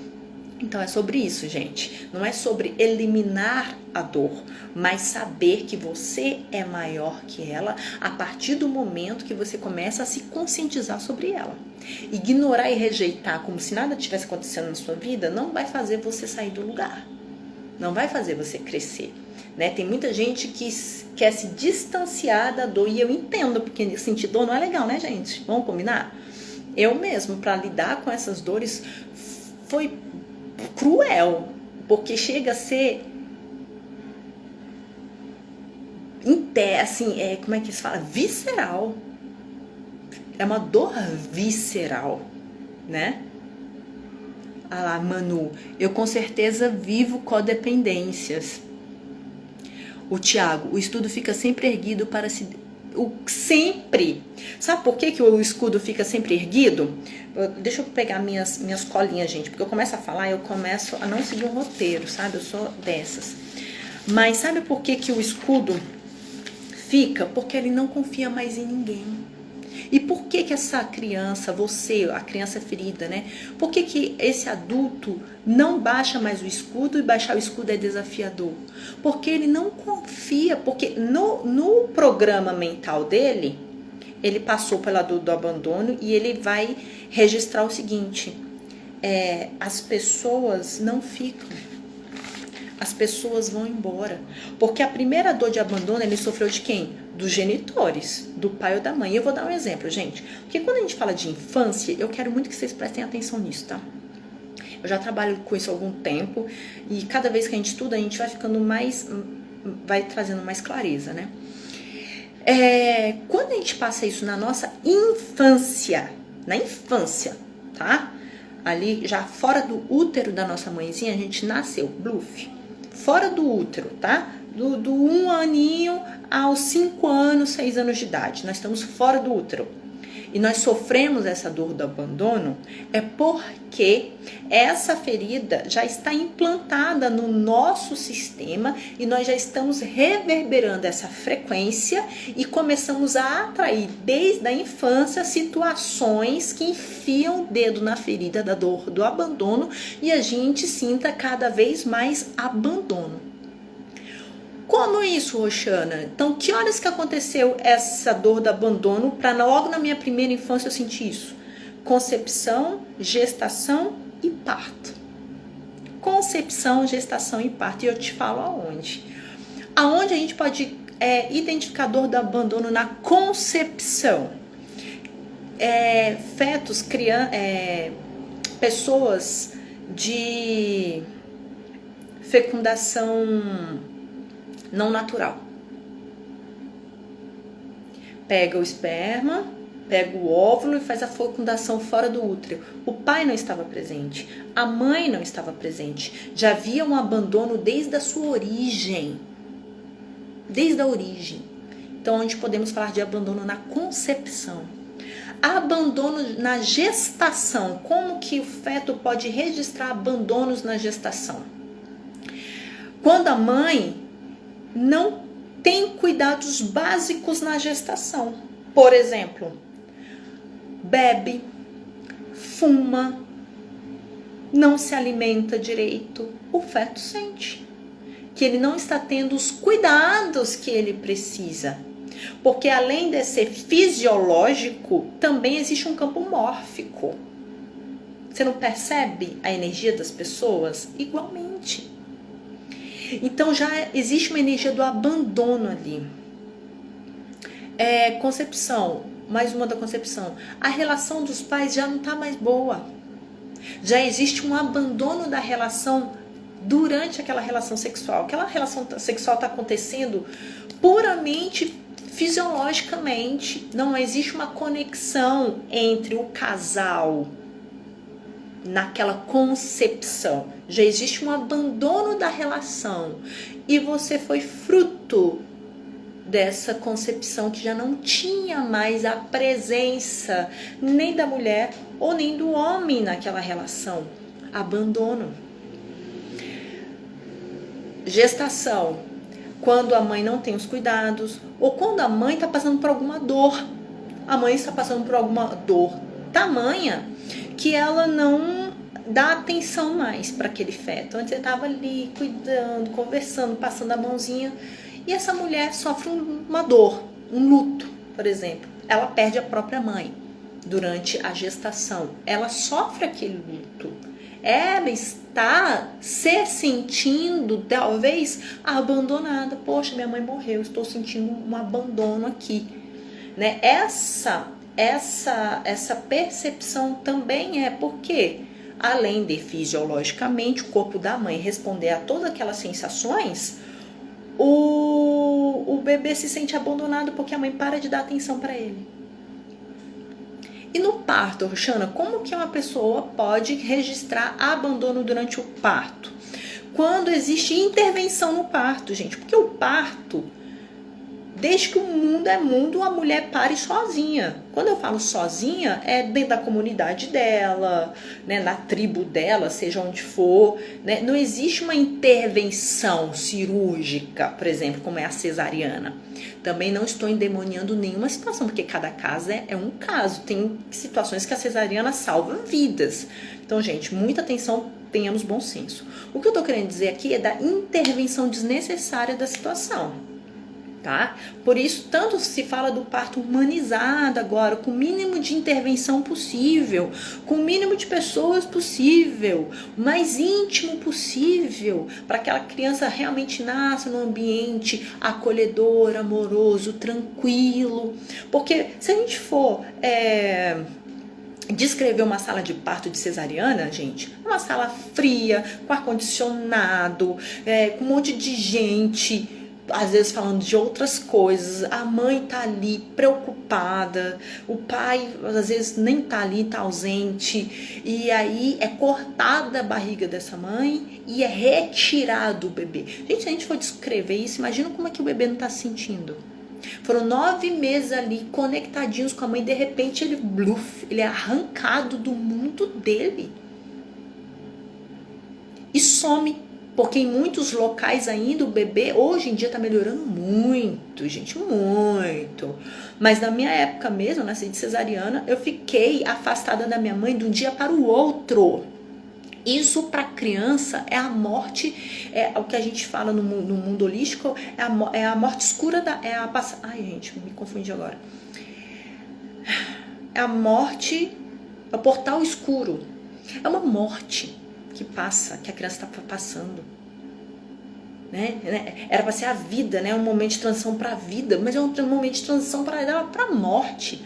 Então é sobre isso, gente. Não é sobre eliminar a dor, mas saber que você é maior que ela a partir do momento que você começa a se conscientizar sobre ela. Ignorar e rejeitar como se nada tivesse acontecendo na sua vida não vai fazer você sair do lugar. Não vai fazer você crescer. Né? Tem muita gente que quer se distanciar da dor e eu entendo, porque sentir dor não é legal, né, gente? Vamos combinar? Eu mesmo, para lidar com essas dores, foi cruel, porque chega a ser assim, como é que se fala? Visceral. É uma dor visceral, né? Lá, Manu, eu com certeza vivo codependências. O Tiago, o estudo fica sempre erguido para se... Sempre. Sabe por que o escudo fica sempre erguido? Deixa eu pegar minhas colinhas, gente, porque eu começo a falar, eu começo a não seguir um roteiro, sabe? Eu sou dessas. Mas sabe por que o escudo fica? Porque ele não confia mais em ninguém. E por que essa criança, você, a criança ferida, né? Por que esse adulto não baixa mais o escudo e baixar o escudo é desafiador? Porque ele não confia, porque no programa mental dele, ele passou pela dor do abandono e ele vai registrar o seguinte, as pessoas não ficam. As pessoas vão embora. Porque a primeira dor de abandono ele sofreu de quem? Dos genitores, do pai ou da mãe. Eu vou dar um exemplo, gente. Porque quando a gente fala de infância, eu quero muito que vocês prestem atenção nisso, tá? Eu já trabalho com isso há algum tempo e cada vez que a gente estuda, a gente vai ficando vai trazendo mais clareza, né? Quando a gente passa isso na nossa infância, tá? Ali, já fora do útero da nossa mãezinha, a gente nasceu, bluff. Fora do útero, tá? Do 1 aninho aos 5 anos, 6 anos de idade. Nós estamos fora do útero. E nós sofremos essa dor do abandono porque essa ferida já está implantada no nosso sistema e nós já estamos reverberando essa frequência e começamos a atrair desde a infância situações que enfiam o dedo na ferida da dor do abandono e a gente sinta cada vez mais abandono. Como isso, Roxana? Então, que horas que aconteceu essa dor do abandono para logo na minha primeira infância eu sentir isso? Concepção, gestação e parto. concepção, gestação e parto. E eu te falo aonde. Aonde a gente pode identificador do abandono na concepção. Fetos, pessoas de fecundação não natural. Pega o esperma, pega o óvulo e faz a fecundação fora do útero. O pai não estava presente, a mãe não estava presente. Já havia um abandono desde a sua origem. Desde a origem. Então, onde podemos falar de abandono na concepção. Abandono na gestação. Como que o feto pode registrar abandonos na gestação? Quando a mãe não tem cuidados básicos na gestação. Por exemplo, bebe, fuma, não se alimenta direito. O feto sente que ele não está tendo os cuidados que ele precisa. Porque além de ser fisiológico, também existe um campo mórfico. Você não percebe a energia das pessoas? Igualmente. Então já existe uma energia do abandono ali. Concepção, mais uma da concepção. A relação dos pais já não está mais boa. Já existe um abandono da relação durante aquela relação sexual. Aquela relação sexual está acontecendo puramente fisiologicamente. Não existe uma conexão entre o casal naquela concepção. Já existe um abandono da relação. E você foi fruto dessa concepção que já não tinha mais a presença nem da mulher ou nem do homem naquela relação. Abandono. Gestação, quando a mãe não tem os cuidados ou quando a mãe está passando por alguma dor. A mãe está passando por alguma dor tamanha que ela não dá atenção mais para aquele feto. Antes ele estava ali cuidando, conversando, passando a mãozinha. E essa mulher sofre uma dor, um luto, por exemplo. Ela perde a própria mãe durante a gestação. Ela sofre aquele luto. Ela está se sentindo, talvez, abandonada. Poxa, minha mãe morreu, estou sentindo um abandono aqui. Né? Essa percepção também porque, além de fisiologicamente, o corpo da mãe responder a todas aquelas sensações, o bebê se sente abandonado porque a mãe para de dar atenção para ele. E no parto, Roxana, como que uma pessoa pode registrar abandono durante o parto? Quando existe intervenção no parto, gente. Porque o parto, desde que o mundo é mundo, a mulher pare sozinha. Quando eu falo sozinha, é dentro da comunidade dela, né, na tribo dela, seja onde for. Né? Não existe uma intervenção cirúrgica, por exemplo, como é a cesariana. Também não estou endemoniando nenhuma situação, porque cada caso é um caso. Tem situações que a cesariana salva vidas. Então, gente, muita atenção, tenhamos bom senso. O que eu estou querendo dizer aqui é da intervenção desnecessária da situação. Tá? Por isso, tanto se fala do parto humanizado agora, com o mínimo de intervenção possível, com o mínimo de pessoas possível, o mais íntimo possível, para que aquela criança realmente nasça num ambiente acolhedor, amoroso, tranquilo. Porque se a gente for descrever uma sala de parto de cesariana, gente, é uma sala fria, com ar-condicionado, com um monte de gente, às vezes falando de outras coisas, a mãe tá ali preocupada, o pai às vezes nem tá ali, tá ausente, e aí é cortada a barriga dessa mãe e é retirado o bebê. Gente, se a gente for descrever isso, imagina como é que o bebê não tá se sentindo. Foram 9 meses ali conectadinhos com a mãe, de repente ele é arrancado do mundo dele e some. Porque em muitos locais ainda o bebê, hoje em dia, tá melhorando muito, gente, muito. Mas na minha época mesmo, eu nasci de cesariana, eu fiquei afastada da minha mãe de um dia para o outro. Isso para criança é a morte, é o que a gente fala no mundo holístico, é a morte escura, ai gente, me confundi agora. É a morte, é o portal escuro, é uma morte. que passa, que a criança está passando. Né? Era para ser a vida, né? Um momento de transição para a vida, mas é um momento de transição para a morte.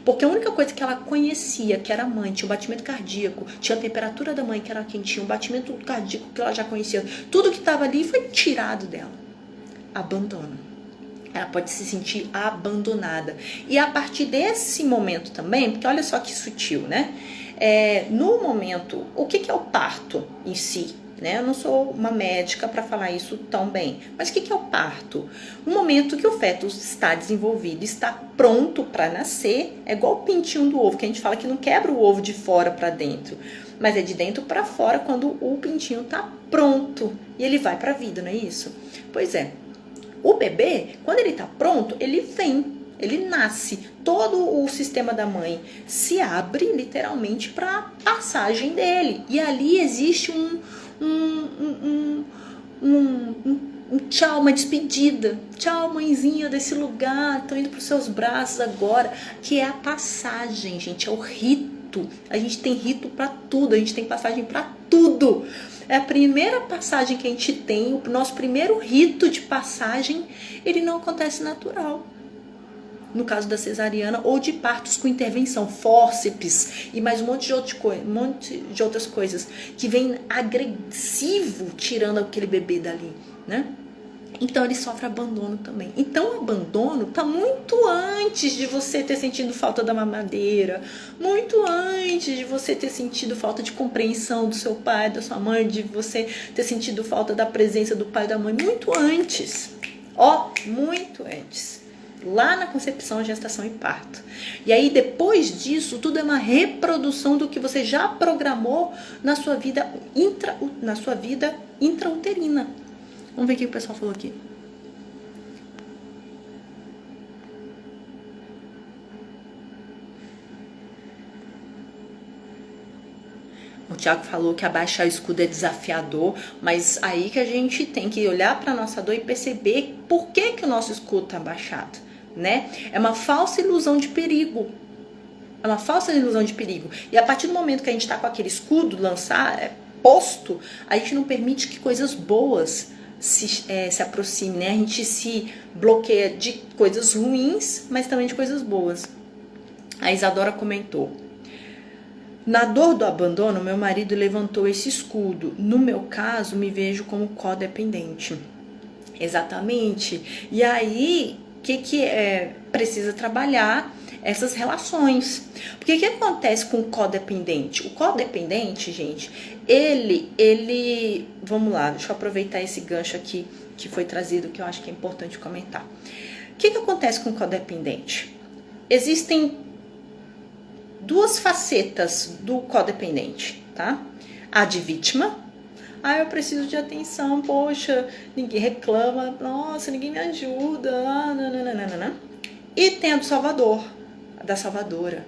Porque a única coisa que ela conhecia, que era a mãe, tinha o batimento cardíaco, tinha a temperatura da mãe, que era quentinha, o batimento cardíaco que ela já conhecia, tudo que estava ali foi tirado dela. Abandono. Ela pode se sentir abandonada. E a partir desse momento também, porque olha só que sutil, né? No momento, o que é o parto em si? Né? Eu não sou uma médica para falar isso tão bem. Mas o que é o parto? O momento que o feto está desenvolvido, está pronto para nascer, é igual o pintinho do ovo, que a gente fala que não quebra o ovo de fora para dentro, mas é de dentro para fora quando o pintinho está pronto e ele vai para a vida, não é isso? Pois é. O bebê, quando ele está pronto, ele vem. Ele nasce, todo o sistema da mãe se abre literalmente para a passagem dele. E ali existe um tchau, uma despedida. Tchau, mãezinha, desse lugar, tô indo para os seus braços agora. Que é a passagem, gente, é o rito. A gente tem rito para tudo, a gente tem passagem para tudo. É a primeira passagem que a gente tem, o nosso primeiro rito de passagem, ele não acontece natural. No caso da cesariana ou de partos com intervenção, fórceps e mais um monte de outras coisas que vem agressivo tirando aquele bebê dali, né? Então ele sofre abandono também. Então o abandono está muito antes de você ter sentido falta da mamadeira, muito antes de você ter sentido falta de compreensão do seu pai, da sua mãe, de você ter sentido falta da presença do pai e da mãe, muito antes. Muito antes. Lá na concepção, gestação e parto. E aí depois disso, tudo é uma reprodução do que você já programou na sua vida intrauterina. Vamos ver o que o pessoal falou aqui. O Tiago falou que abaixar o escudo é desafiador, mas aí que a gente tem que olhar para a nossa dor e perceber por que o nosso escudo está abaixado. Né? É uma falsa ilusão de perigo. É uma falsa ilusão de perigo. E a partir do momento que a gente está com aquele escudo posto, a gente não permite que coisas boas se aproximem, né? A gente se bloqueia de coisas ruins, mas também de coisas boas. A Isadora comentou: na dor do abandono, meu marido levantou esse escudo. No meu caso, me vejo como codependente. Exatamente. E aí, precisa trabalhar essas relações. Porque o que acontece com o codependente? O codependente, gente, ele... Vamos lá, deixa eu aproveitar esse gancho aqui que foi trazido, que eu acho que é importante comentar. O que acontece com o codependente? Existem duas facetas do codependente, tá? A de vítima. Eu preciso de atenção, poxa, ninguém reclama, nossa, ninguém me ajuda, não. E tem a do salvador, a da salvadora.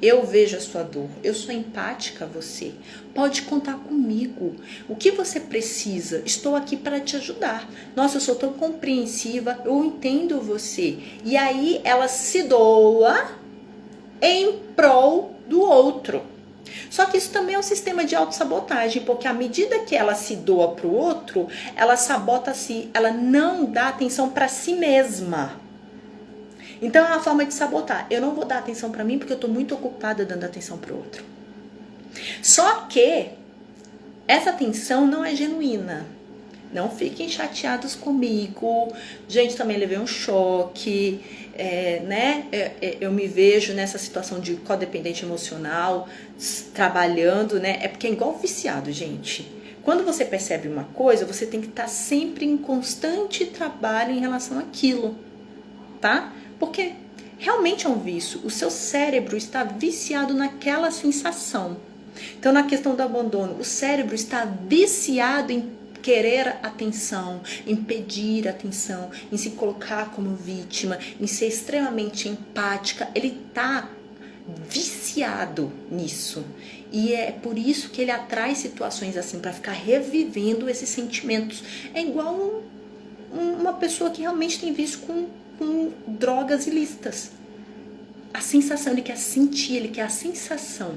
Eu vejo a sua dor, eu sou empática a você, pode contar comigo. O que você precisa? Estou aqui para te ajudar. Nossa, eu sou tão compreensiva, eu entendo você. E aí ela se doa em prol do outro. Só que isso também é um sistema de autossabotagem, porque à medida que ela se doa para o outro, ela sabota a si, ela não dá atenção para si mesma. Então é uma forma de sabotar. Eu não vou dar atenção para mim porque eu estou muito ocupada dando atenção para o outro. Só que essa atenção não é genuína. Não fiquem chateados comigo. Gente, também levei um choque. Eu me vejo nessa situação de codependente emocional, trabalhando, né? É porque é igual viciado, gente. Quando você percebe uma coisa, você tem que estar sempre em constante trabalho em relação àquilo, tá? Porque realmente é um vício. O seu cérebro está viciado naquela sensação. Então, na questão do abandono, o cérebro está viciado em querer atenção, em pedir atenção, em se colocar como vítima, em ser extremamente empática. Ele está viciado nisso. E é por isso que ele atrai situações assim, para ficar revivendo esses sentimentos. É igual uma pessoa que realmente tem vício com drogas ilícitas. A sensação, ele quer sentir, ele quer a sensação.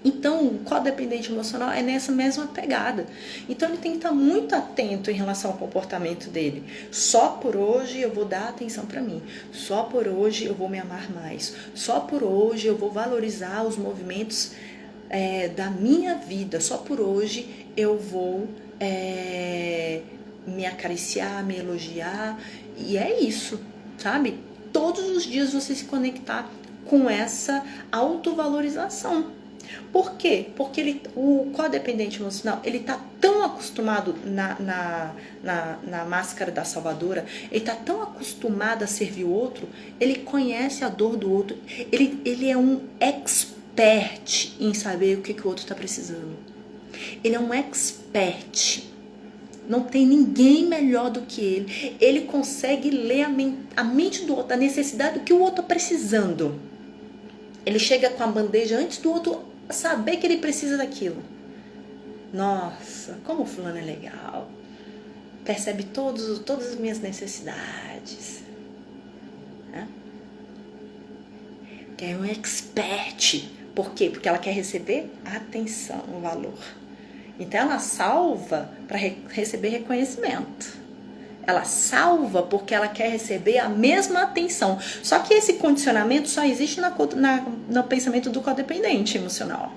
Então, o codependente emocional é nessa mesma pegada. Então, ele tem que estar muito atento em relação ao comportamento dele. Só por hoje eu vou dar atenção para mim. Só por hoje eu vou me amar mais. Só por hoje eu vou valorizar os movimentos da minha vida. Só por hoje eu vou me acariciar, me elogiar. E é isso, sabe? Todos os dias você se conectar com essa autovalorização. Por quê? Porque o codependente emocional, ele tá tão acostumado na máscara da salvadora, ele tá tão acostumado a servir o outro, ele conhece a dor do outro, ele é um expert em saber o que o outro tá precisando. Ele é um expert. Não tem ninguém melhor do que ele. Ele consegue ler a mente do outro, a necessidade do que o outro tá precisando. Ele chega com a bandeja antes do outro saber que ele precisa daquilo. Nossa, como o fulano é legal. Percebe todas as minhas necessidades. Que é um expert. Por quê? Porque ela quer receber atenção, valor. Então ela salva para receber reconhecimento. Ela salva porque ela quer receber a mesma atenção. Só que esse condicionamento só existe no pensamento do codependente emocional.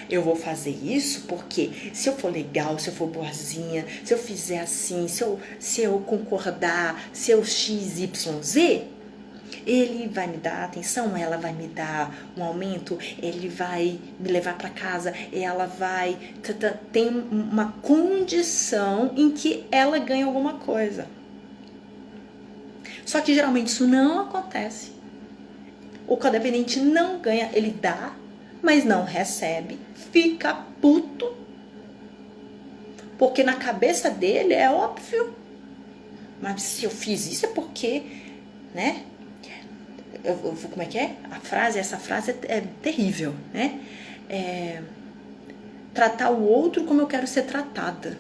Eu vou fazer isso porque se eu for legal, se eu for boazinha, se eu fizer assim, se eu concordar, se eu XYZ, ele vai me dar atenção, ela vai me dar um aumento, ele vai me levar para casa, ela vai... Tem uma condição em que ela ganha alguma coisa. Só que geralmente isso não acontece. O codependente não ganha, ele dá, mas não recebe, fica puto. Porque na cabeça dele é óbvio. Mas se eu fiz isso é porque, né? Como é que é? Essa frase é terrível, né? Tratar o outro como eu quero ser tratada.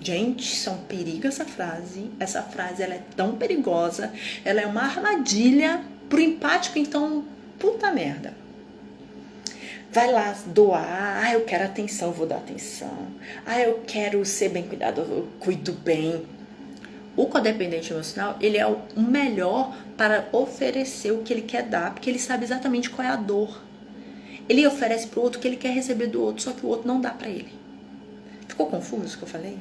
Gente, isso é um perigo essa frase. Essa frase ela é tão perigosa. Ela é uma armadilha pro empático, então, puta merda. Vai lá doar. Eu quero atenção, eu vou dar atenção. Eu quero ser bem cuidado, eu cuido bem. O codependente emocional, ele é o melhor para oferecer o que ele quer dar, porque ele sabe exatamente qual é a dor. Ele oferece para o outro o que ele quer receber do outro, só que o outro não dá para ele. Ficou confuso o que eu falei?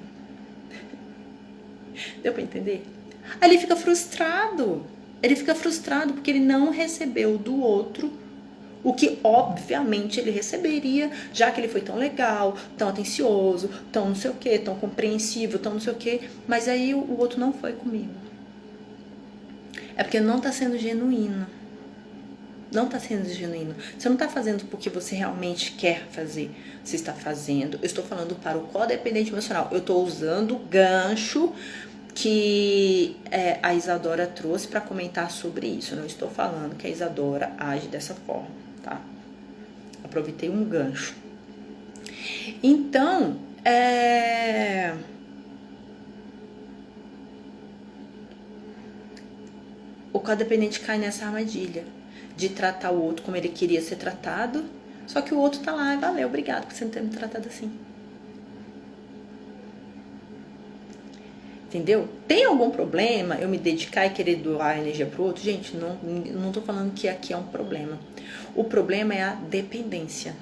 Deu para entender? Aí ele fica frustrado. Ele fica frustrado porque ele não recebeu do outro o que obviamente ele receberia, já que ele foi tão legal, tão atencioso, tão não sei o que, tão compreensivo, tão não sei o que, mas aí o outro não foi comigo. É porque não está sendo genuíno. Não está sendo genuíno. Você não está fazendo porque você realmente quer fazer. Você está fazendo. Eu estou falando para o codependente emocional. Eu estou usando o gancho que a Isadora trouxe para comentar sobre isso. Eu não estou falando que a Isadora age dessa forma, tá? Aproveitei um gancho. Então, o codependente cai nessa armadilha de tratar o outro como ele queria ser tratado, só que o outro tá lá, valeu, obrigado por você não ter me tratado assim. Entendeu? Tem algum problema eu me dedicar e querer doar energia pro outro? Gente, não tô falando que aqui é um problema. O problema é a dependência.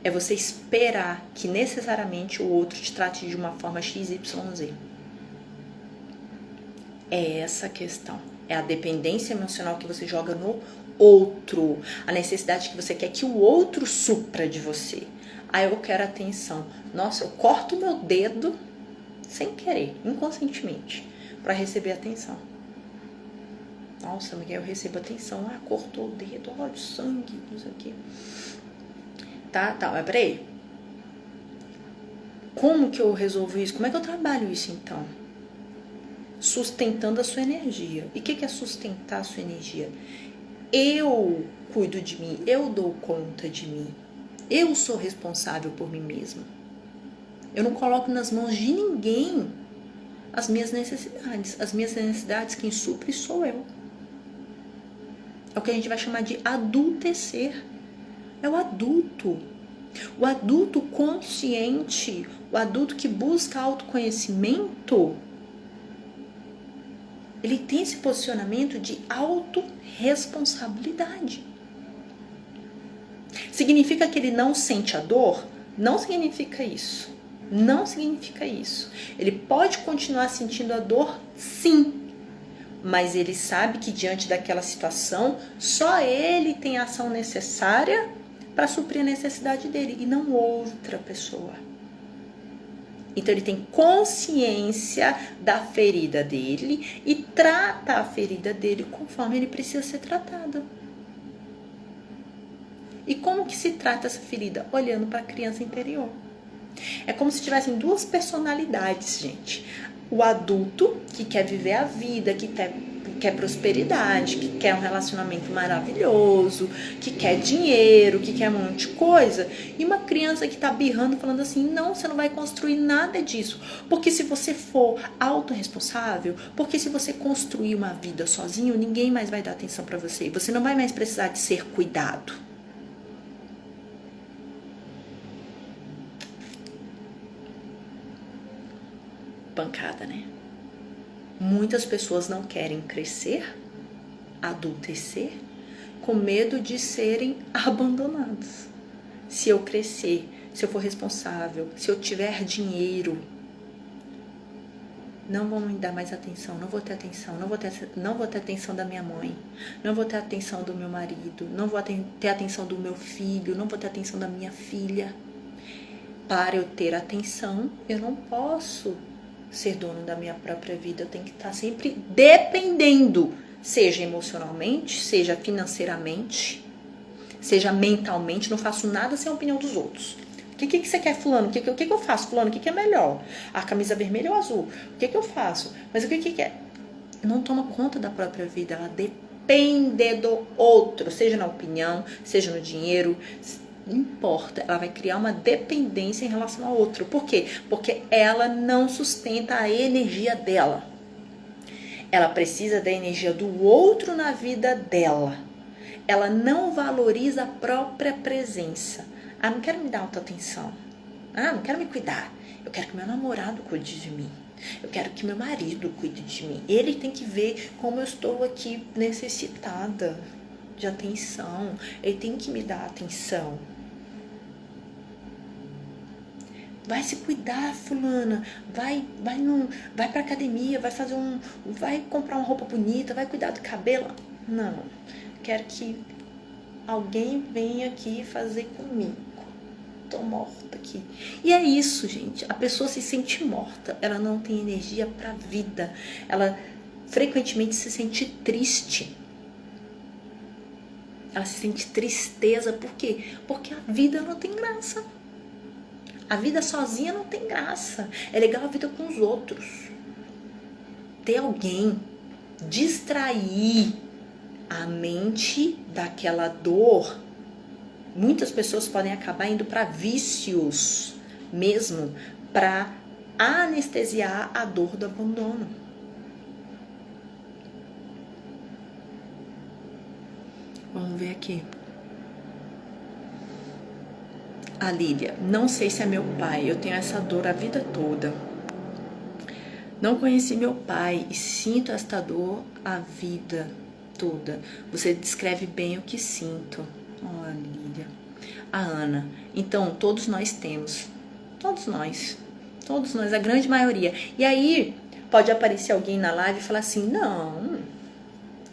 É você esperar que necessariamente o outro te trate de uma forma XYZ. É essa a questão. É a dependência emocional que você joga no outro. A necessidade que você quer que o outro supra de você. Eu quero atenção. Nossa, eu corto meu dedo sem querer, inconscientemente, para receber atenção. Nossa, mas eu recebo atenção. Cortou o dedo, olha o sangue, não sei o que. Tá, mas peraí. Como que eu resolvo isso? Como é que eu trabalho isso então? Sustentando a sua energia. E o que é sustentar a sua energia? Eu cuido de mim, eu dou conta de mim. Eu sou responsável por mim mesma. Eu não coloco nas mãos de ninguém as minhas necessidades. As minhas necessidades, quem supre sou eu. É o que a gente vai chamar de adultecer. É o adulto. O adulto consciente, o adulto que busca autoconhecimento, ele tem esse posicionamento de autorresponsabilidade. Significa que ele não sente a dor? Não significa isso. Não significa isso. Ele pode continuar sentindo a dor, sim. Mas ele sabe que diante daquela situação, só ele tem a ação necessária para suprir a necessidade dele e não outra pessoa. Então ele tem consciência da ferida dele e trata a ferida dele conforme ele precisa ser tratada. E como que se trata essa ferida? Olhando para a criança interior. É como se tivessem duas personalidades, gente. O adulto que quer viver a vida, que quer prosperidade, que quer um relacionamento maravilhoso, que quer dinheiro, que quer um monte de coisa. E uma criança que está birrando, falando assim, não, você não vai construir nada disso. Porque se você for autorresponsável, porque se você construir uma vida sozinho, ninguém mais vai dar atenção para você. Você não vai mais precisar de ser cuidado. Pancada, né? Muitas pessoas não querem crescer, adultecer, com medo de serem abandonados. Se eu crescer, se eu for responsável, se eu tiver dinheiro, não vão me dar mais atenção, não vou ter atenção, não vou ter atenção da minha mãe, não vou ter atenção do meu marido, não vou ter atenção do meu filho, não vou ter atenção da minha filha. Para eu ter atenção, eu não posso ser dono da minha própria vida, eu tenho que estar sempre dependendo, seja emocionalmente, seja financeiramente, seja mentalmente, não faço nada sem a opinião dos outros. O que você quer, fulano? O que eu faço, fulano? O que é melhor? A camisa vermelha ou azul? O que eu faço? Mas o que é? Não toma conta da própria vida, ela depende do outro, seja na opinião, seja no dinheiro, não importa, ela vai criar uma dependência em relação ao outro. Por quê? Porque ela não sustenta a energia dela. Ela precisa da energia do outro na vida dela. Ela não valoriza a própria presença. Ah, não quero me dar alta atenção. Ah, não quero me cuidar. Eu quero que meu namorado cuide de mim. Eu quero que meu marido cuide de mim. Ele tem que ver como eu estou aqui necessitada de atenção. Ele tem que me dar atenção. Vai se cuidar, fulana. Vai pra academia, vai comprar uma roupa bonita, vai cuidar do cabelo. Não. Quero que alguém venha aqui fazer comigo. Tô morta aqui. E é isso, gente. A pessoa se sente morta. Ela não tem energia pra vida. Ela frequentemente se sente triste. Ela se sente tristeza. Por quê? Porque a vida não tem graça. A vida sozinha não tem graça. É legal a vida com os outros. Ter alguém, distrair a mente daquela dor. Muitas pessoas podem acabar indo para vícios mesmo, para anestesiar a dor do abandono. Vamos ver aqui. A Lília, não sei se é meu pai, eu tenho essa dor a vida toda. Não conheci meu pai e sinto esta dor a vida toda. Você descreve bem o que sinto. Oh, Lília. A Ana, então todos nós temos. Todos nós, a grande maioria. E aí pode aparecer alguém na live e falar assim, não,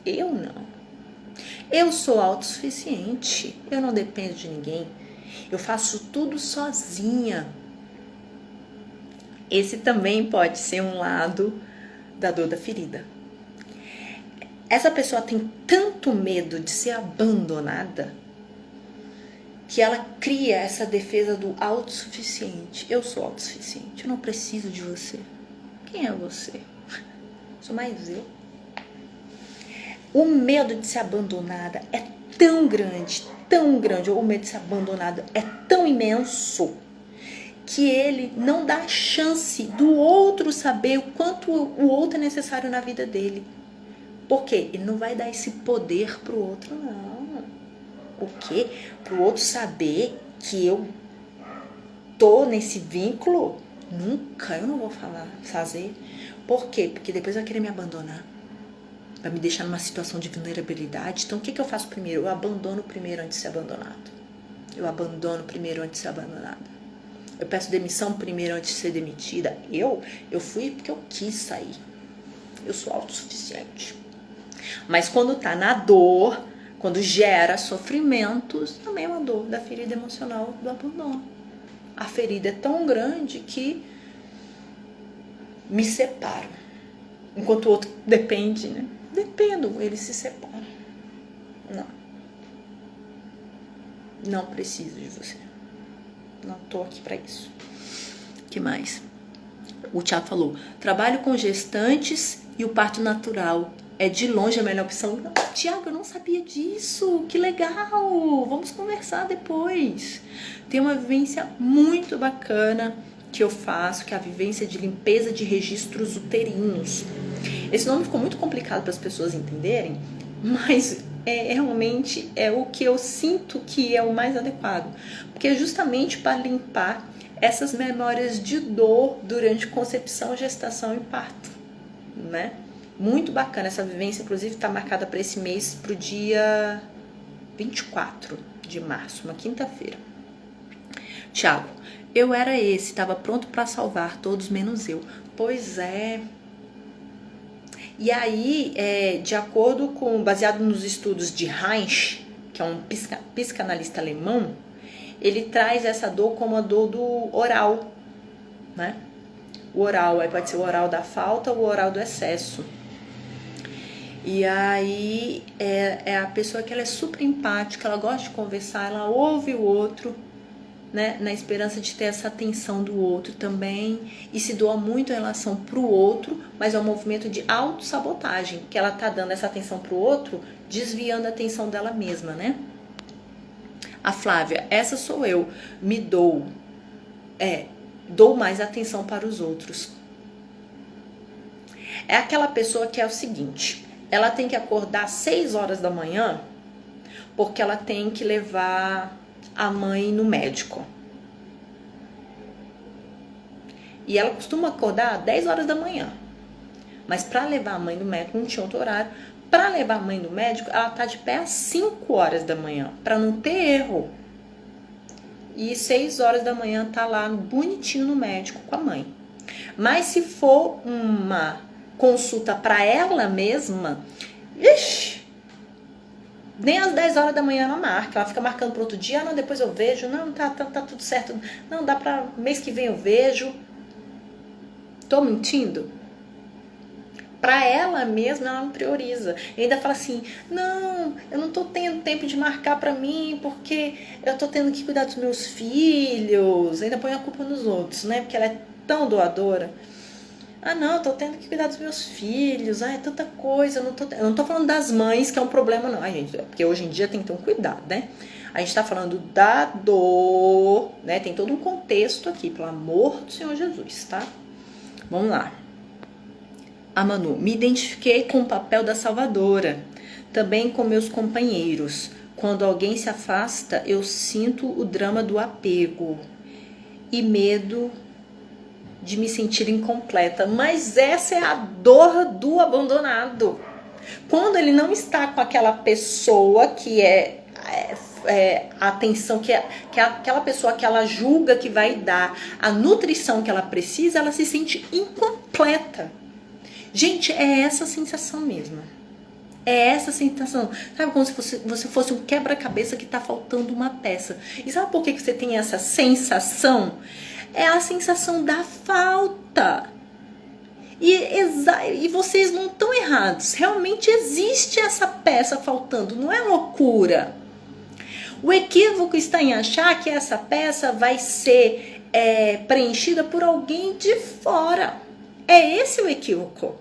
eu não. Eu sou autossuficiente, eu não dependo de ninguém. Eu faço tudo sozinha. Esse também pode ser um lado da dor da ferida. Essa pessoa tem tanto medo de ser abandonada que ela cria essa defesa do autossuficiente. Eu sou autossuficiente, eu não preciso de você. Quem é você? Sou mais eu. O medo de ser abandonada é tão grande, o medo de ser abandonado é tão imenso, que ele não dá chance do outro saber o quanto o outro é necessário na vida dele. Por quê? Ele não vai dar esse poder pro outro, não. O quê? Pro outro saber que eu tô nesse vínculo, nunca, eu não vou fazer. Por quê? Porque depois vai querer me abandonar. Vai me deixar numa situação de vulnerabilidade. Então, o que eu faço primeiro? Eu abandono primeiro antes de ser abandonado. Eu abandono primeiro antes de ser abandonada. Eu peço demissão primeiro antes de ser demitida. Eu fui porque eu quis sair. Eu sou autossuficiente. Mas quando tá na dor, quando gera sofrimentos, também é uma dor da ferida emocional do abandono. A ferida é tão grande que me separo. Enquanto o outro depende, né? Dependo, ele se separa. Não preciso de você. Não tô aqui pra isso. O que mais? O Thiago falou, trabalho com gestantes e o parto natural é de longe a melhor opção. Não, Thiago, eu não sabia disso. Que legal. Vamos conversar depois. Tem uma vivência muito bacana que eu faço, que é a vivência de limpeza de registros uterinos. Esse nome ficou muito complicado para as pessoas entenderem, mas realmente é o que eu sinto que é o mais adequado, porque é justamente para limpar essas memórias de dor durante concepção, gestação e parto, né? Muito bacana essa vivência, inclusive está marcada para esse mês, para o dia 24 de março, uma quinta-feira. Tiago, eu era esse, estava pronto para salvar todos menos eu. Pois é. E aí, de acordo com, baseado nos estudos de Heinz, que é um psicanalista alemão, ele traz essa dor como a dor do oral, né? O oral, aí pode ser o oral da falta ou o oral do excesso. E aí, é a pessoa que ela é super empática, ela gosta de conversar, ela ouve o outro, né, na esperança de ter essa atenção do outro também, e se doa muito em relação para o outro, mas é um movimento de autossabotagem, que ela tá dando essa atenção para o outro, desviando a atenção dela mesma, né? A Flávia, essa sou eu, me dou, dou mais atenção para os outros. É aquela pessoa que é o seguinte, ela tem que acordar às 6 horas da manhã, porque ela tem que levar a mãe no médico. E ela costuma acordar às 10 horas da manhã. Mas para levar a mãe no médico, não tinha outro horário. Para levar a mãe no médico, ela tá de pé às 5 horas da manhã, para não ter erro. E 6 horas da manhã tá lá bonitinho no médico com a mãe. Mas se for uma consulta para ela mesma, nem às 10 horas da manhã ela marca, ela fica marcando para outro dia, não, depois eu vejo, não, tá tudo certo, não, dá para mês que vem eu vejo. Tô mentindo? Para ela mesma, ela não prioriza. E ainda fala assim, não, eu não tô tendo tempo de marcar para mim, porque eu tô tendo que cuidar dos meus filhos. Ainda põe a culpa nos outros, né? Porque ela é tão doadora. Ah, não, eu tô tendo que cuidar dos meus filhos. Ah, é tanta coisa. Eu não tô falando das mães, que é um problema, não. Ai, gente, porque hoje em dia tem que ter um cuidado, né? A gente tá falando da dor, né? Tem todo um contexto aqui, pelo amor do Senhor Jesus, tá? Vamos lá. A Manu, me identifiquei com o papel da salvadora, também com meus companheiros. Quando alguém se afasta, eu sinto o drama do apego e medo de me sentir incompleta. Mas essa é a dor do abandonado. Quando ele não está com aquela pessoa que a atenção, que é aquela pessoa que ela julga que vai dar a nutrição que ela precisa, ela se sente incompleta. Gente, é essa sensação mesmo. É essa sensação. Sabe como se você fosse um quebra-cabeça que está faltando uma peça. E sabe por que você tem essa sensação? É a sensação da falta. E vocês não estão errados. Realmente existe essa peça faltando. Não é loucura. O equívoco está em achar que essa peça vai ser preenchida por alguém de fora. É esse o equívoco.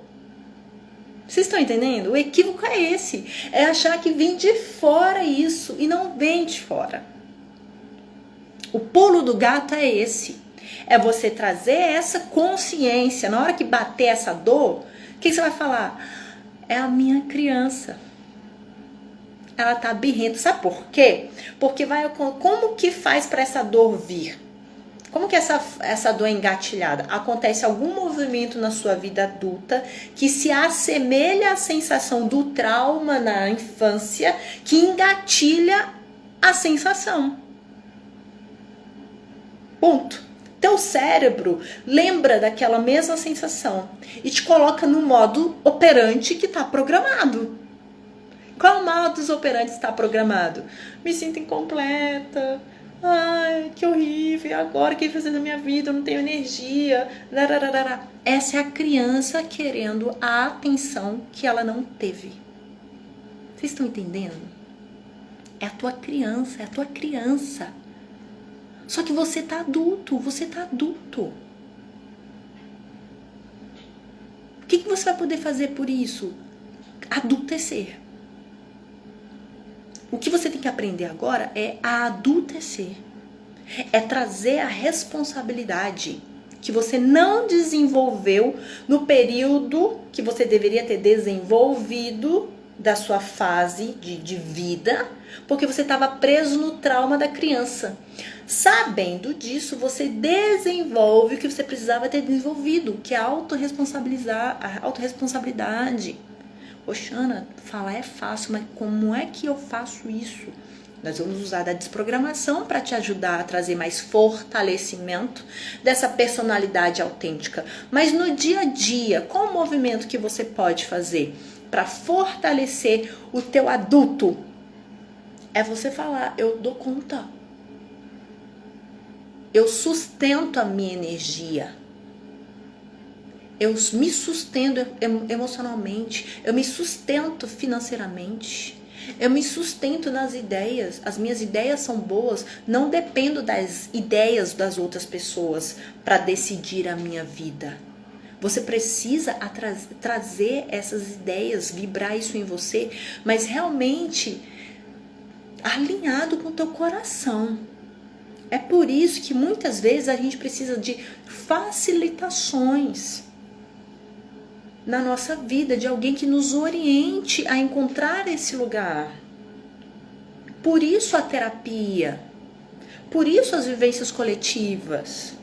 Vocês estão entendendo? O equívoco é esse. É achar que vem de fora isso e não vem de fora. O pulo do gato é esse. É você trazer essa consciência. Na hora que bater essa dor, o que você vai falar? É a minha criança. Ela tá birrenta. Sabe por quê? Porque como que faz para essa dor vir? Como que essa dor é engatilhada? Acontece algum movimento na sua vida adulta que se assemelha à sensação do trauma na infância, que engatilha a sensação. Ponto. Teu cérebro lembra daquela mesma sensação e te coloca no modo operante que está programado. Qual modus operandi está programado? Me sinto incompleta. Ai, que horrível. Agora o que fazer na minha vida? Eu não tenho energia. Essa é a criança querendo a atenção que ela não teve. Vocês estão entendendo? É a tua criança, é a tua criança. Só que você tá adulto, você tá adulto. O que você vai poder fazer por isso? Adultecer. O que você tem que aprender agora é a adultecer. É trazer a responsabilidade que você não desenvolveu no período que você deveria ter desenvolvido da sua fase de vida, porque você estava preso no trauma da criança. Sabendo disso, você desenvolve o que você precisava ter desenvolvido, que é a autorresponsabilidade. Oxana, falar é fácil, mas como é que eu faço isso? Nós vamos usar da desprogramação para te ajudar a trazer mais fortalecimento dessa personalidade autêntica. Mas no dia a dia, qual o movimento que você pode fazer para fortalecer o teu adulto? É você falar, eu dou conta. Eu sustento a minha energia. Eu me sustento emocionalmente. Eu me sustento financeiramente. Eu me sustento nas ideias. As minhas ideias são boas. Não dependo das ideias das outras pessoas para decidir a minha vida. Você precisa trazer essas ideias, vibrar isso em você, mas realmente alinhado com o teu coração. É por isso que muitas vezes a gente precisa de facilitações na nossa vida, de alguém que nos oriente a encontrar esse lugar. Por isso a terapia, por isso as vivências coletivas,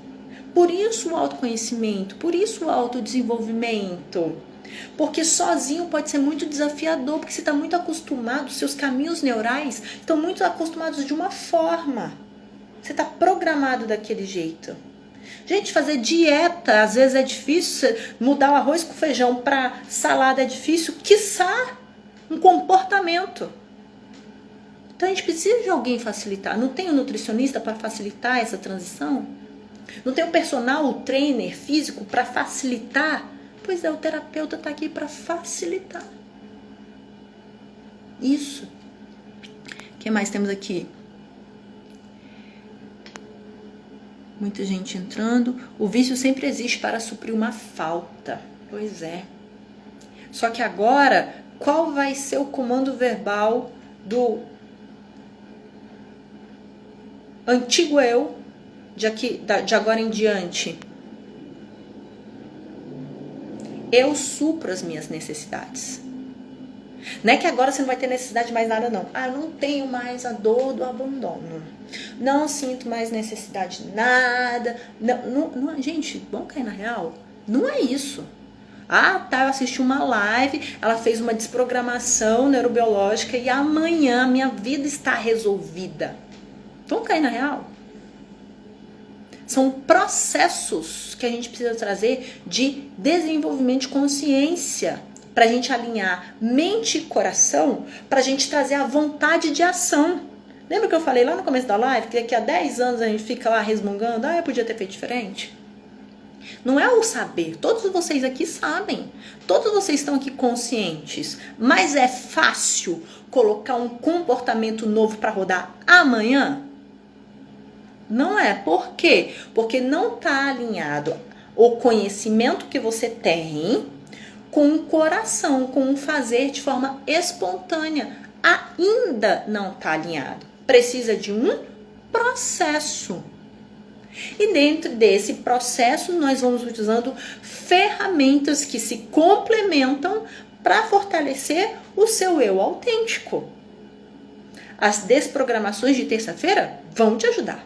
por isso o autoconhecimento, por isso o autodesenvolvimento. Porque sozinho pode ser muito desafiador, porque você está muito acostumado, seus caminhos neurais estão muito acostumados de uma forma. Você está programado daquele jeito. Gente, fazer dieta às vezes é difícil. Mudar o arroz com feijão para salada é difícil. Quiçá um comportamento. Então a gente precisa de alguém facilitar. Não tem um nutricionista para facilitar essa transição? Não tem um personal trainer físico para facilitar? Pois é, o terapeuta está aqui para facilitar. Isso. O que mais temos aqui? Muita gente entrando. O vício sempre existe para suprir uma falta. Pois é. Só que agora, qual vai ser o comando verbal do antigo eu de agora em diante? Eu supro as minhas necessidades. Não é que agora você não vai ter necessidade de mais nada, não. Ah, eu não tenho mais a dor do abandono. Não sinto mais necessidade de nada. Não, gente, vamos cair na real? Não é isso. Ah, tá, eu assisti uma live, ela fez uma desprogramação neurobiológica e amanhã minha vida está resolvida. Vamos cair na real? São processos que a gente precisa trazer de desenvolvimento de consciência para a gente alinhar mente e coração, para a gente trazer a vontade de ação. Lembra que eu falei lá no começo da live que daqui a 10 anos a gente fica lá resmungando, eu podia ter feito diferente? Não é o saber, todos vocês aqui sabem, todos vocês estão aqui conscientes, mas é fácil colocar um comportamento novo para rodar amanhã? Não é. Por quê? Porque não está alinhado o conhecimento que você tem com o coração, com o fazer de forma espontânea. Ainda não está alinhado. Precisa de um processo. E dentro desse processo, nós vamos utilizando ferramentas que se complementam para fortalecer o seu eu autêntico. As desprogramações de terça-feira vão te ajudar.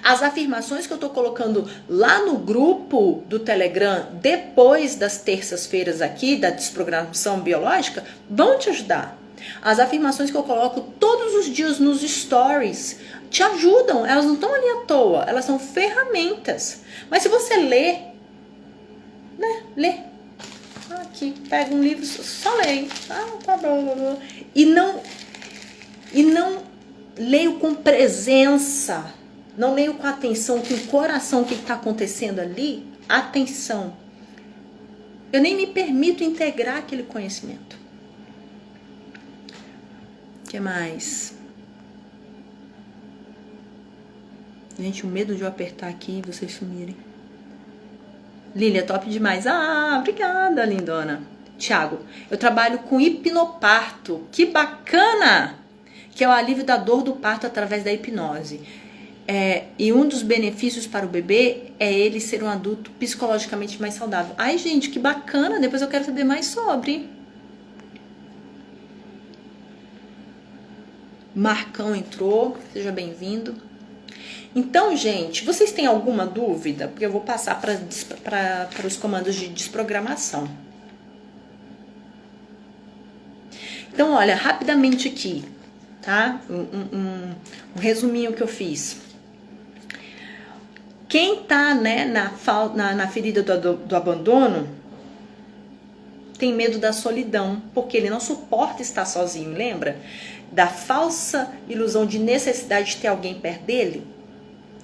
As afirmações que eu tô colocando lá no grupo do Telegram, depois das terças-feiras aqui, da desprogramação biológica, vão te ajudar. As afirmações que eu coloco todos os dias nos stories te ajudam, elas não estão ali à toa, elas são ferramentas. Mas se você lê, né, lê. Aqui, pega um livro, só leio. Tá bom. E não leio com presença. Não leio com atenção, com o coração, o que está acontecendo ali. Atenção. Eu nem me permito integrar aquele conhecimento. O que mais? Gente, o medo de eu apertar aqui e vocês sumirem. Lília, top demais. Obrigada, lindona. Tiago, eu trabalho com hipnoparto. Que bacana! Que é o alívio da dor do parto através da hipnose. E um dos benefícios para o bebê é ele ser um adulto psicologicamente mais saudável. Ai, gente, que bacana! Depois eu quero saber mais sobre. Marcão entrou, seja bem-vindo. Então, gente, vocês têm alguma dúvida? Porque eu vou passar para os comandos de desprogramação. Então, olha, rapidamente aqui, tá? Um resuminho que eu fiz. Quem tá, né, na ferida do abandono tem medo da solidão, porque ele não suporta estar sozinho, lembra? Da falsa ilusão de necessidade de ter alguém perto dele,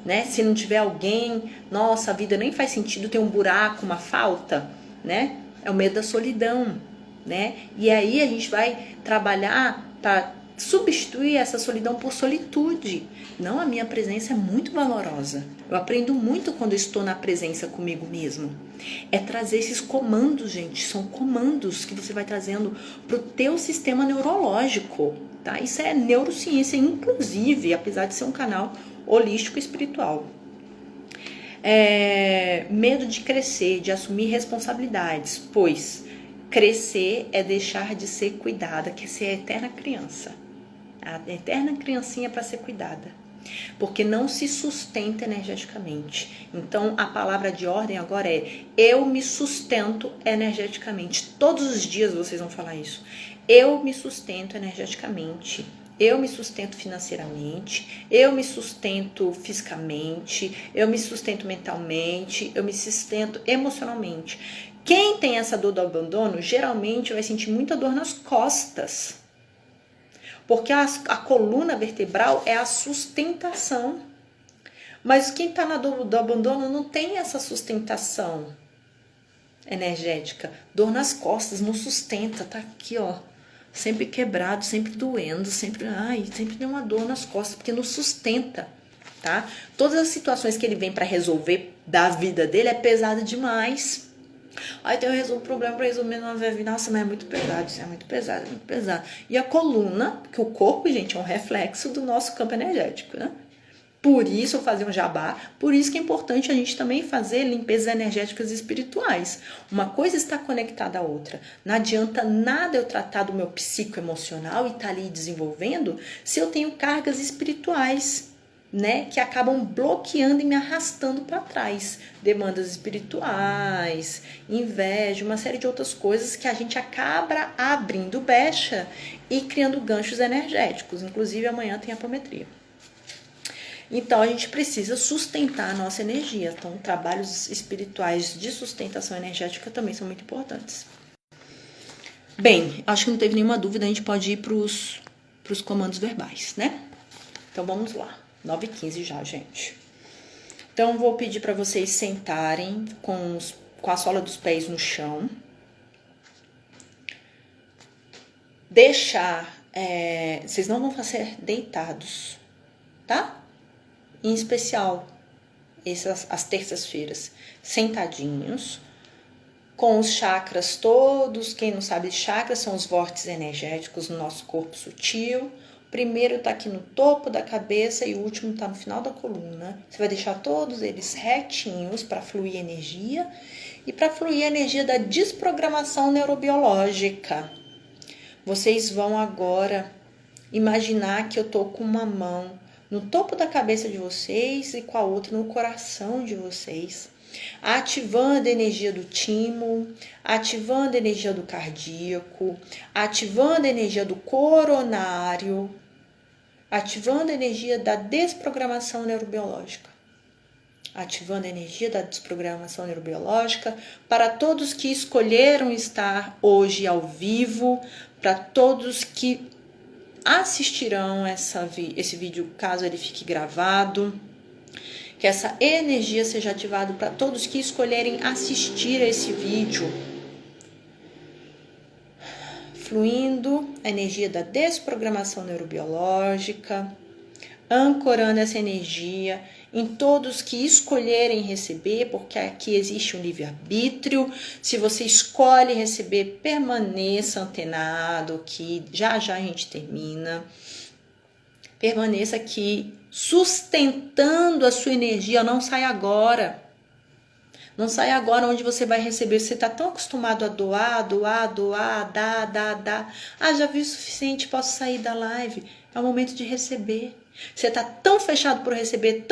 né? Se não tiver alguém, nossa, a vida nem faz sentido, tem um buraco, uma falta, né? É o medo da solidão, né? E aí a gente vai trabalhar para substituir essa solidão por solitude. Não, a minha presença é muito valorosa. Eu aprendo muito quando eu estou na presença comigo mesmo. É trazer esses comandos, gente. São comandos que você vai trazendo pro teu sistema neurológico, tá? Isso é neurociência, inclusive, apesar de ser um canal holístico espiritual. Medo de crescer, de assumir responsabilidades, pois crescer é deixar de ser cuidada, que é ser a eterna criança. A eterna criancinha para ser cuidada. Porque não se sustenta energeticamente. Então, a palavra de ordem agora é: eu me sustento energeticamente. Todos os dias vocês vão falar isso. Eu me sustento energeticamente. Eu me sustento financeiramente. Eu me sustento fisicamente. Eu me sustento mentalmente. Eu me sustento emocionalmente. Quem tem essa dor do abandono, geralmente vai sentir muita dor nas costas. Porque a coluna vertebral é a sustentação. Mas quem está na dor do abandono não tem essa sustentação energética. Dor nas costas, não sustenta, tá aqui, ó. Sempre quebrado, sempre doendo, sempre tem uma dor nas costas, porque não sustenta, tá? Todas as situações que ele vem para resolver da vida dele é pesada demais. Então eu resolvo o problema para resolver uma vez. Nossa, mas é muito pesado, isso é muito pesado, é muito pesado. E a coluna, que o corpo, gente, é um reflexo do nosso campo energético, né? Por isso eu fazer um jabá, por isso que é importante a gente também fazer limpezas energéticas e espirituais. Uma coisa está conectada à outra. Não adianta nada eu tratar do meu psicoemocional e estar ali desenvolvendo se eu tenho cargas espirituais, né, que acabam bloqueando e me arrastando para trás. Demandas espirituais, inveja, uma série de outras coisas que a gente acaba abrindo brecha e criando ganchos energéticos. Inclusive amanhã tem apometria. Então a gente precisa sustentar a nossa energia. Então trabalhos espirituais de sustentação energética também são muito importantes. Bem, acho que não teve nenhuma dúvida, a gente pode ir para os comandos verbais, né? Então vamos lá. 9h15 já, gente. Então, vou pedir para vocês sentarem com a sola dos pés no chão. Deixar... vocês não vão fazer deitados, tá? Em especial, as terças-feiras. Sentadinhos, com os chakras todos. Quem não sabe, chakras são os vórtices energéticos no nosso corpo sutil. O primeiro está aqui no topo da cabeça e o último está no final da coluna. Você vai deixar todos eles retinhos para fluir energia e para fluir a energia da desprogramação neurobiológica. Vocês vão agora imaginar que eu estou com uma mão no topo da cabeça de vocês e com a outra no coração de vocês, ativando a energia do timo, ativando a energia do cardíaco, ativando a energia do coronário, ativando a energia da desprogramação neurobiológica. Ativando a energia da desprogramação neurobiológica para todos que escolheram estar hoje ao vivo, para todos que assistirão esse vídeo caso ele fique gravado, que essa energia seja ativada para todos que escolherem assistir a esse vídeo, fluindo a energia da desprogramação neurobiológica, ancorando essa energia em todos que escolherem receber, porque aqui existe um livre-arbítrio. Se você escolhe receber, permaneça antenado, que já já a gente termina. Permaneça aqui, sustentando a sua energia, não saia agora. Não saia agora onde você vai receber. Você está tão acostumado a doar, dar. Já vi o suficiente, posso sair da live. É o momento de receber. Você está tão fechado por receber,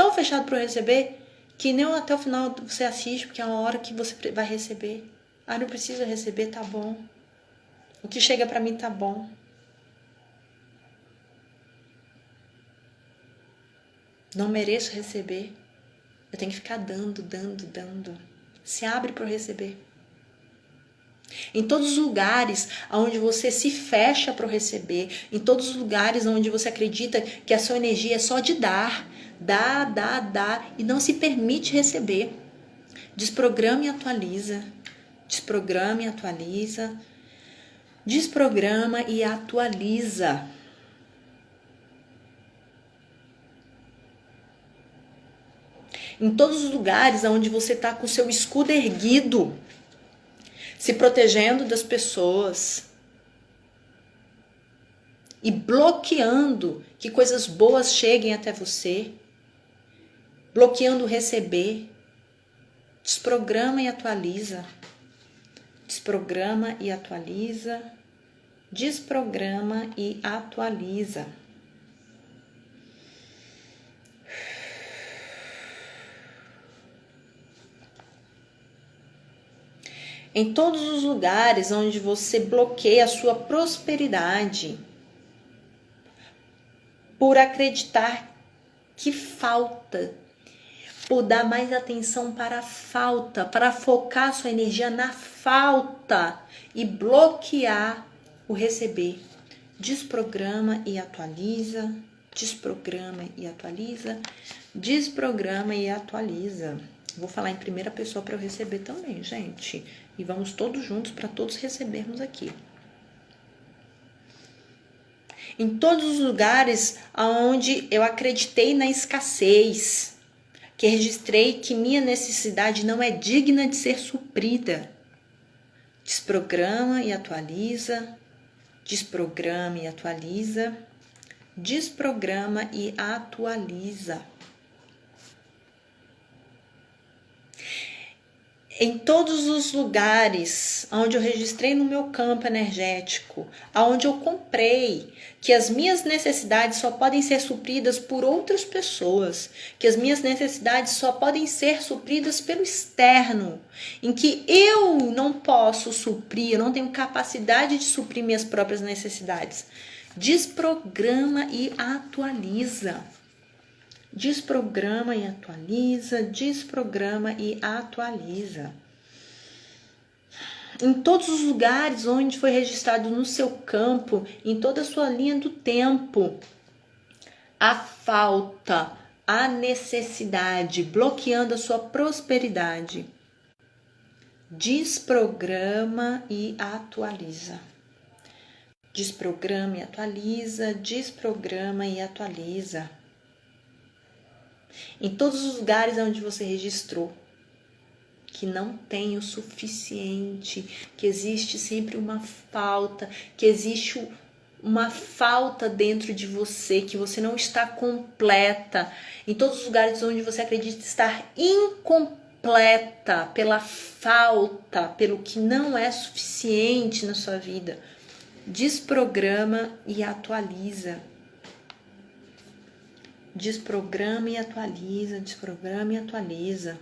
que nem até o final você assiste, porque é uma hora que você vai receber. Não precisa receber, tá bom. O que chega para mim tá bom. Não mereço receber. Eu tenho que ficar dando. Se abre para receber. Em todos os lugares onde você se fecha para receber, em todos os lugares onde você acredita que a sua energia é só de dar, e não se permite receber, desprograma e atualiza, desprograma e atualiza, desprograma e atualiza. Em todos os lugares onde você está com o seu escudo erguido, se protegendo das pessoas e bloqueando que coisas boas cheguem até você, bloqueando receber, desprograma e atualiza, desprograma e atualiza, desprograma e atualiza. Em todos os lugares onde você bloqueia a sua prosperidade por acreditar que falta, por dar mais atenção para a falta, para focar sua energia na falta e bloquear o receber. Desprograma e atualiza, desprograma e atualiza, desprograma e atualiza. Vou falar em primeira pessoa para eu receber também, gente. E vamos todos juntos para todos recebermos aqui. Em todos os lugares onde eu acreditei na escassez, que registrei que minha necessidade não é digna de ser suprida. Desprograma e atualiza, desprograma e atualiza, desprograma e atualiza. Em todos os lugares onde eu registrei no meu campo energético, onde eu comprei que as minhas necessidades só podem ser supridas por outras pessoas, que as minhas necessidades só podem ser supridas pelo externo, em que eu não posso suprir, eu não tenho capacidade de suprir minhas próprias necessidades. Desprograma e atualiza. Desprograma e atualiza, desprograma e atualiza. Em todos os lugares onde foi registrado no seu campo, em toda a sua linha do tempo, a falta, a necessidade, bloqueando a sua prosperidade. Desprograma e atualiza. Desprograma e atualiza, desprograma e atualiza. Em todos os lugares onde você registrou que não tem o suficiente, que existe sempre uma falta, que existe uma falta dentro de você, que você não está completa. Em todos os lugares onde você acredita estar incompleta pela falta, pelo que não é suficiente na sua vida, desprograma e atualiza. Desprograma e atualiza, desprograma e atualiza.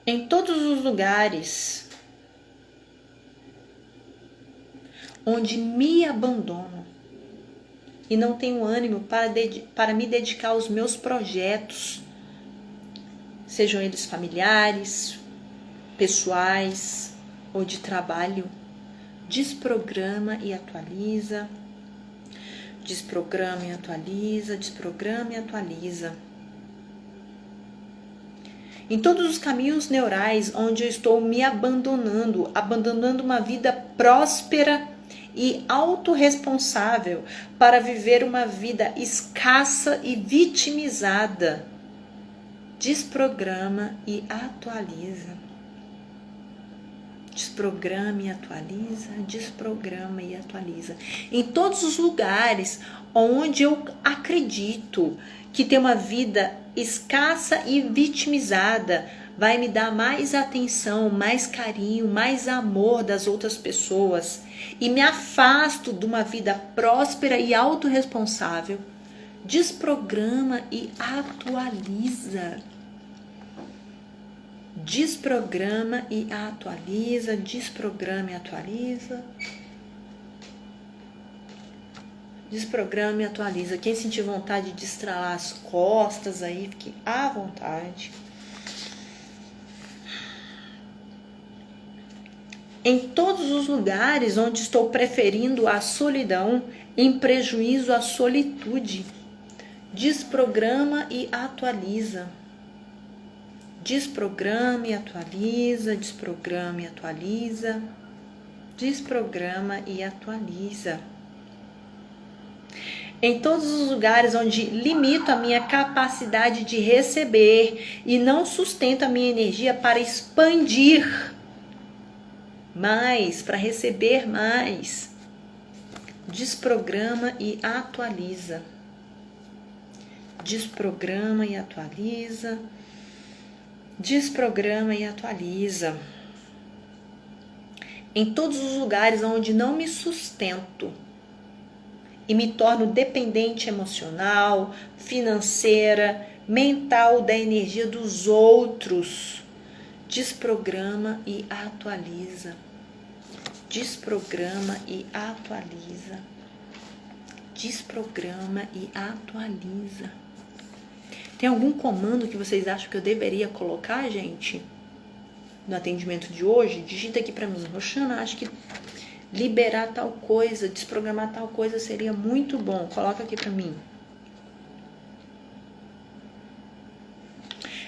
Em todos os lugares onde me abandono e não tenho ânimo para me dedicar aos meus projetos, sejam eles familiares, pessoais ou de trabalho, desprograma e atualiza, desprograma e atualiza, desprograma e atualiza. Em todos os caminhos neurais onde eu estou me abandonando uma vida próspera e autorresponsável para viver uma vida escassa e vitimizada, desprograma e atualiza. Desprograma e atualiza, desprograma e atualiza. Em todos os lugares onde eu acredito que ter uma vida escassa e vitimizada vai me dar mais atenção, mais carinho, mais amor das outras pessoas e me afasto de uma vida próspera e autorresponsável, desprograma e atualiza. Desprograma e atualiza, desprograma e atualiza. Desprograma e atualiza. Quem sentir vontade de estralar as costas aí, fique à vontade. Em todos os lugares onde estou preferindo a solidão em prejuízo à solitude, desprograma e atualiza. Desprograma e atualiza, desprograma e atualiza, desprograma e atualiza. Em todos os lugares onde limito a minha capacidade de receber e não sustento a minha energia para expandir mais, para receber mais, desprograma e atualiza. Desprograma e atualiza. Desprograma e atualiza. Em todos os lugares onde não me sustento e me torno dependente emocional, financeira, mental da energia dos outros, desprograma e atualiza. Desprograma e atualiza. Desprograma e atualiza. Tem algum comando que vocês acham que eu deveria colocar, gente? No atendimento de hoje? Digita aqui pra mim. Roxana, acho que liberar tal coisa, desprogramar tal coisa seria muito bom. Coloca aqui pra mim.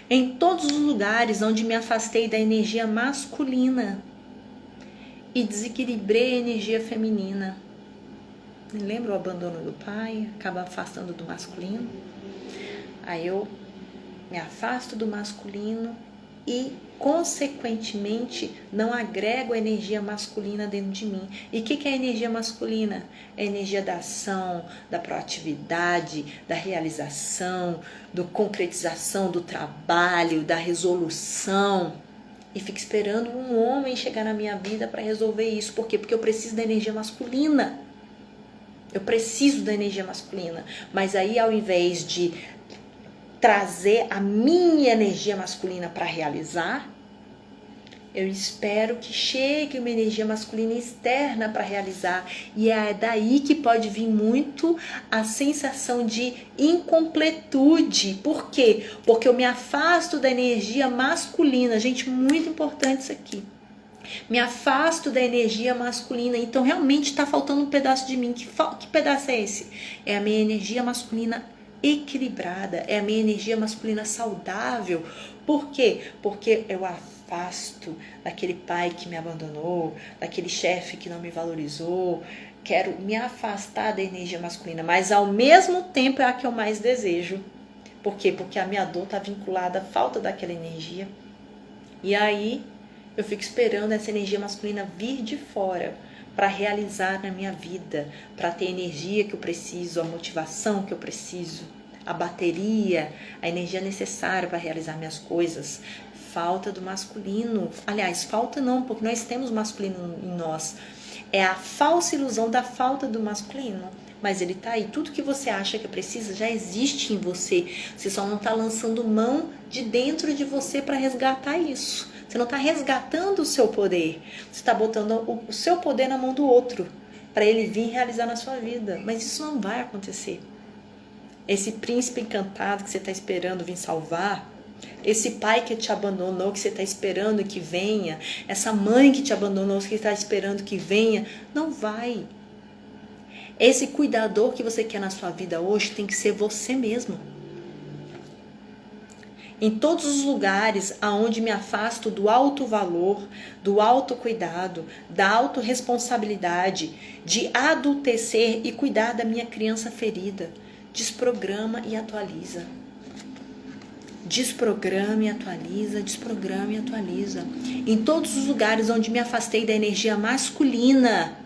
Em todos os lugares onde me afastei da energia masculina e desequilibrei a energia feminina. Lembra o abandono do pai? Acaba afastando do masculino. Aí eu me afasto do masculino e, consequentemente, não agrego a energia masculina dentro de mim. E o que é a energia masculina? É a energia da ação, da proatividade, da realização, da concretização do trabalho, da resolução. E fico esperando um homem chegar na minha vida para resolver isso. Por quê? Porque eu preciso da energia masculina. Eu preciso da energia masculina. Mas aí, ao invés de trazer a minha energia masculina para realizar, eu espero que chegue uma energia masculina externa para realizar. E é daí que pode vir muito a sensação de incompletude. Por quê? Porque eu me afasto da energia masculina. Gente, muito importante isso aqui. Me afasto da energia masculina. Então realmente está faltando um pedaço de mim. Que pedaço é esse? É a minha energia masculina equilibrada, é a minha energia masculina saudável. Por quê? Porque eu afasto daquele pai que me abandonou, daquele chefe que não me valorizou. Quero me afastar da energia masculina, mas ao mesmo tempo é a que eu mais desejo. Por quê? Porque a minha dor está vinculada à falta daquela energia. E aí eu fico esperando essa energia masculina vir de fora para realizar na minha vida, para ter a energia que eu preciso, a motivação que eu preciso. a bateria, a energia necessária para realizar minhas coisas. Falta do masculino. Aliás, falta não, porque nós temos masculino em nós. É a falsa ilusão da falta do masculino. Mas ele tá aí. Tudo que você acha que precisa já existe em você. Você só não tá lançando mão de dentro de você para resgatar isso. Você não tá resgatando o seu poder. Você tá botando o seu poder na mão do outro para ele vir realizar na sua vida. Mas isso não vai acontecer. Esse príncipe encantado que você tá esperando vir salvar, esse pai que te abandonou, que você está esperando que venha, essa mãe que te abandonou, que está esperando que venha, não vai. Esse cuidador que você quer na sua vida hoje tem que ser você mesmo. Em todos os lugares aonde me afasto do alto valor, do autocuidado, da autorresponsabilidade, de adultecer e cuidar da minha criança ferida, desprograma e atualiza. Desprograma e atualiza, desprograma e atualiza. Em todos os lugares onde me afastei da energia masculina,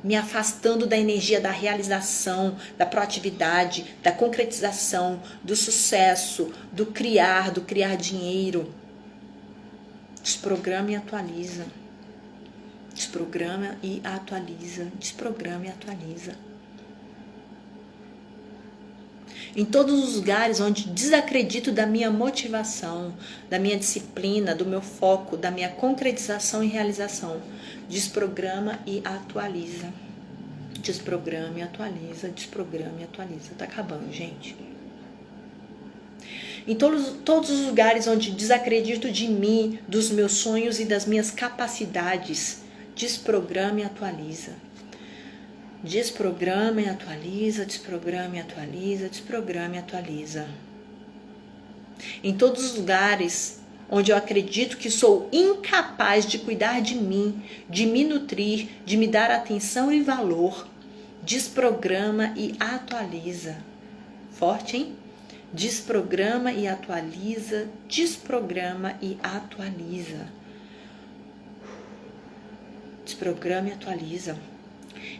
me afastando da energia da realização, da proatividade, da concretização, do sucesso, do criar dinheiro. Desprograma e atualiza. Desprograma e atualiza. Desprograma e atualiza. Em todos os lugares onde desacredito da minha motivação, da minha disciplina, do meu foco, da minha concretização e realização, desprograma e atualiza. Desprograma e atualiza, desprograma e atualiza. Tá acabando, gente. Em todos os lugares onde desacredito de mim, dos meus sonhos e das minhas capacidades, desprograma e atualiza. Desprograma e atualiza, desprograma e atualiza, desprograma e atualiza. Em todos os lugares onde eu acredito que sou incapaz de cuidar de mim, de me nutrir, de me dar atenção e valor, desprograma e atualiza. Forte, hein? Desprograma e atualiza, desprograma e atualiza. Desprograma e atualiza.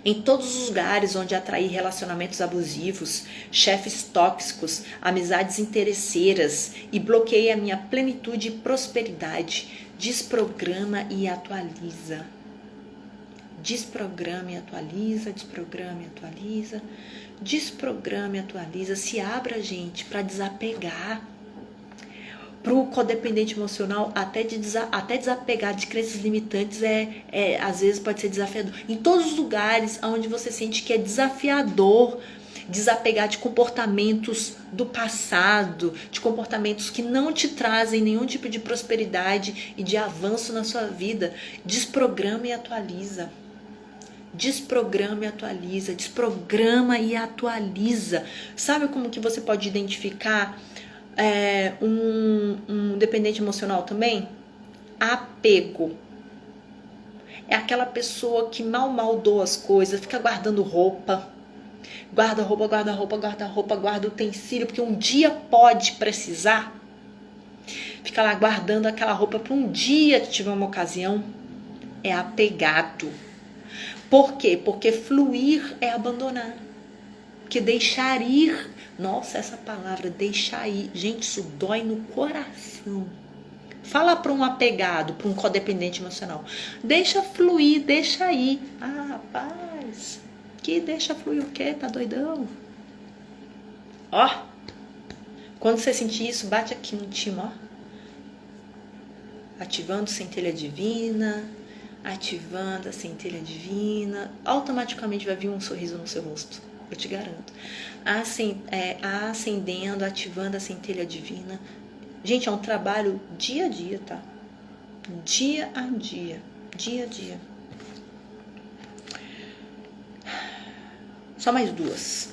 Em todos os lugares onde atraí relacionamentos abusivos, chefes tóxicos, amizades interesseiras e bloqueei a minha plenitude e prosperidade, desprograma e atualiza. Desprograma e atualiza, desprograma e atualiza, desprograma e atualiza. Se abra, gente, para desapegar. Para o codependente emocional, até desapegar de crenças limitantes às vezes pode ser desafiador. Em todos os lugares onde você sente que é desafiador desapegar de comportamentos do passado, de comportamentos que não te trazem nenhum tipo de prosperidade e de avanço na sua vida, desprograma e atualiza. Desprograma e atualiza, desprograma e atualiza. Sabe como que você pode identificar um dependente emocional também? Apego. É aquela pessoa que mal doa as coisas, fica guardando roupa. Guarda utensílio, porque um dia pode precisar. Fica lá guardando aquela roupa para um dia que tiver uma ocasião. É apegado. Por quê? Porque fluir é abandonar. Porque deixar ir, nossa, essa palavra, deixar ir, gente, isso dói no coração. Fala para um apegado, para um codependente emocional. Deixa fluir, deixa ir. Ah, rapaz, que deixa fluir o quê? Tá doidão? Ó, quando você sentir isso, bate aqui no time, ó. Ativando centelha divina, ativando a centelha divina. Automaticamente vai vir um sorriso no seu rosto. Eu te garanto. Acendendo, ativando a centelha divina. Gente, é um trabalho dia a dia, tá? Dia a dia. Dia a dia. Só mais duas.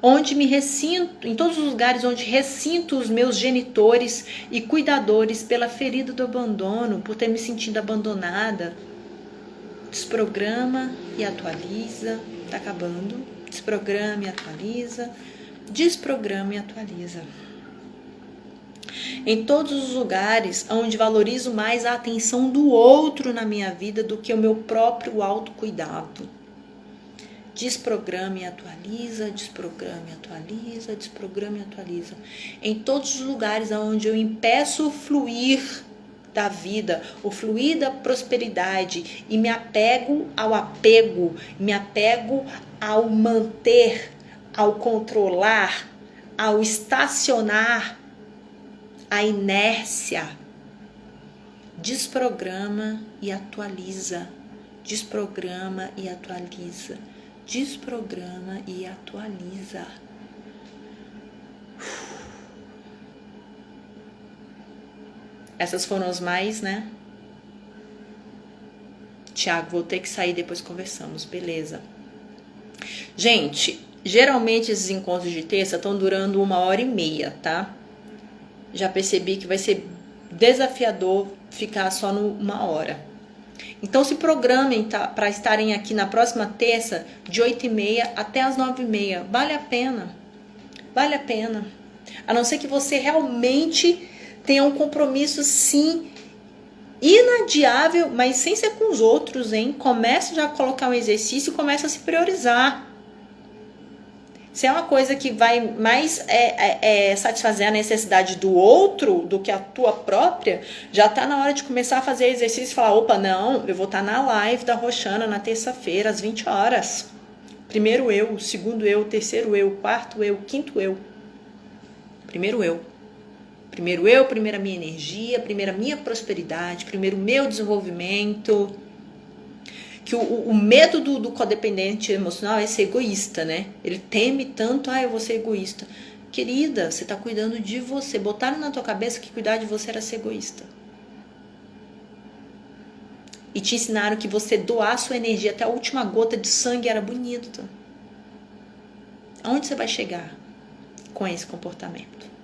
Onde me ressinto, em todos os lugares onde ressinto os meus genitores e cuidadores pela ferida do abandono, por ter me sentido abandonada. Desprograma e atualiza. Tá acabando. Desprograma e atualiza. Desprograma e atualiza. Em todos os lugares onde valorizo mais a atenção do outro na minha vida do que o meu próprio autocuidado. Desprograma e atualiza, desprograma e atualiza, desprograma e atualiza. Em todos os lugares onde eu impeço o fluir da vida, o fluir da prosperidade e me apego ao apego, me apego ao manter, ao controlar, ao estacionar, a inércia. Desprograma e atualiza, desprograma e atualiza, desprograma e atualiza. Essas foram as mais, né? Tiago, vou ter que sair, depois conversamos, beleza. Gente, geralmente esses encontros de terça estão durando 1h30, tá? Já percebi que vai ser desafiador ficar só no 1 hora. Então se programem para estarem aqui na próxima terça, de 8h30 até as 9h30. Vale a pena. Vale a pena. A não ser que você realmente tenha um compromisso, sim, inadiável, mas sem ser com os outros, hein? Comece já a colocar um exercício e comece a se priorizar. Se é uma coisa que vai mais satisfazer a necessidade do outro do que a tua própria, já tá na hora de começar a fazer exercício e falar, opa, não, eu vou estar na live da Roxana na terça-feira, às 20 horas. Primeiro eu, segundo eu, terceiro eu, quarto eu, quinto eu. Primeiro eu. Primeiro eu, primeiro a minha energia, primeiro a minha prosperidade, primeiro o meu desenvolvimento. Que o medo do codependente emocional é ser egoísta, né? Ele teme tanto, eu vou ser egoísta. Querida, você tá cuidando de você. Botaram na tua cabeça que cuidar de você era ser egoísta. E te ensinaram que você doar sua energia até a última gota de sangue era bonito. Aonde você vai chegar com esse comportamento?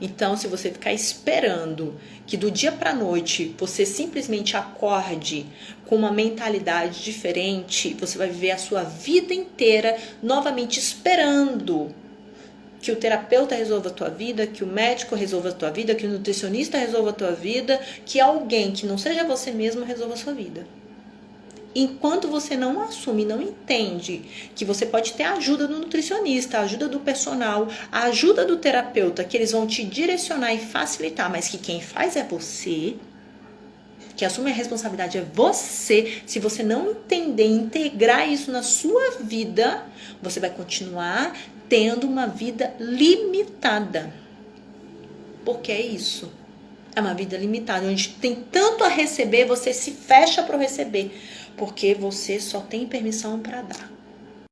Então, se você ficar esperando que do dia para a noite você simplesmente acorde com uma mentalidade diferente, você vai viver a sua vida inteira novamente esperando que o terapeuta resolva a tua vida, que o médico resolva a tua vida, que o nutricionista resolva a tua vida, que alguém que não seja você mesmo resolva a sua vida. Enquanto você não assume, não entende que você pode ter a ajuda do nutricionista, a ajuda do personal, a ajuda do terapeuta, que eles vão te direcionar e facilitar, mas que quem faz é você, que assume a responsabilidade é você. Se você não entender, integrar isso na sua vida, você vai continuar tendo uma vida limitada. Porque é isso. É uma vida limitada, onde tem tanto a receber, você se fecha para o receber. Porque você só tem permissão para dar.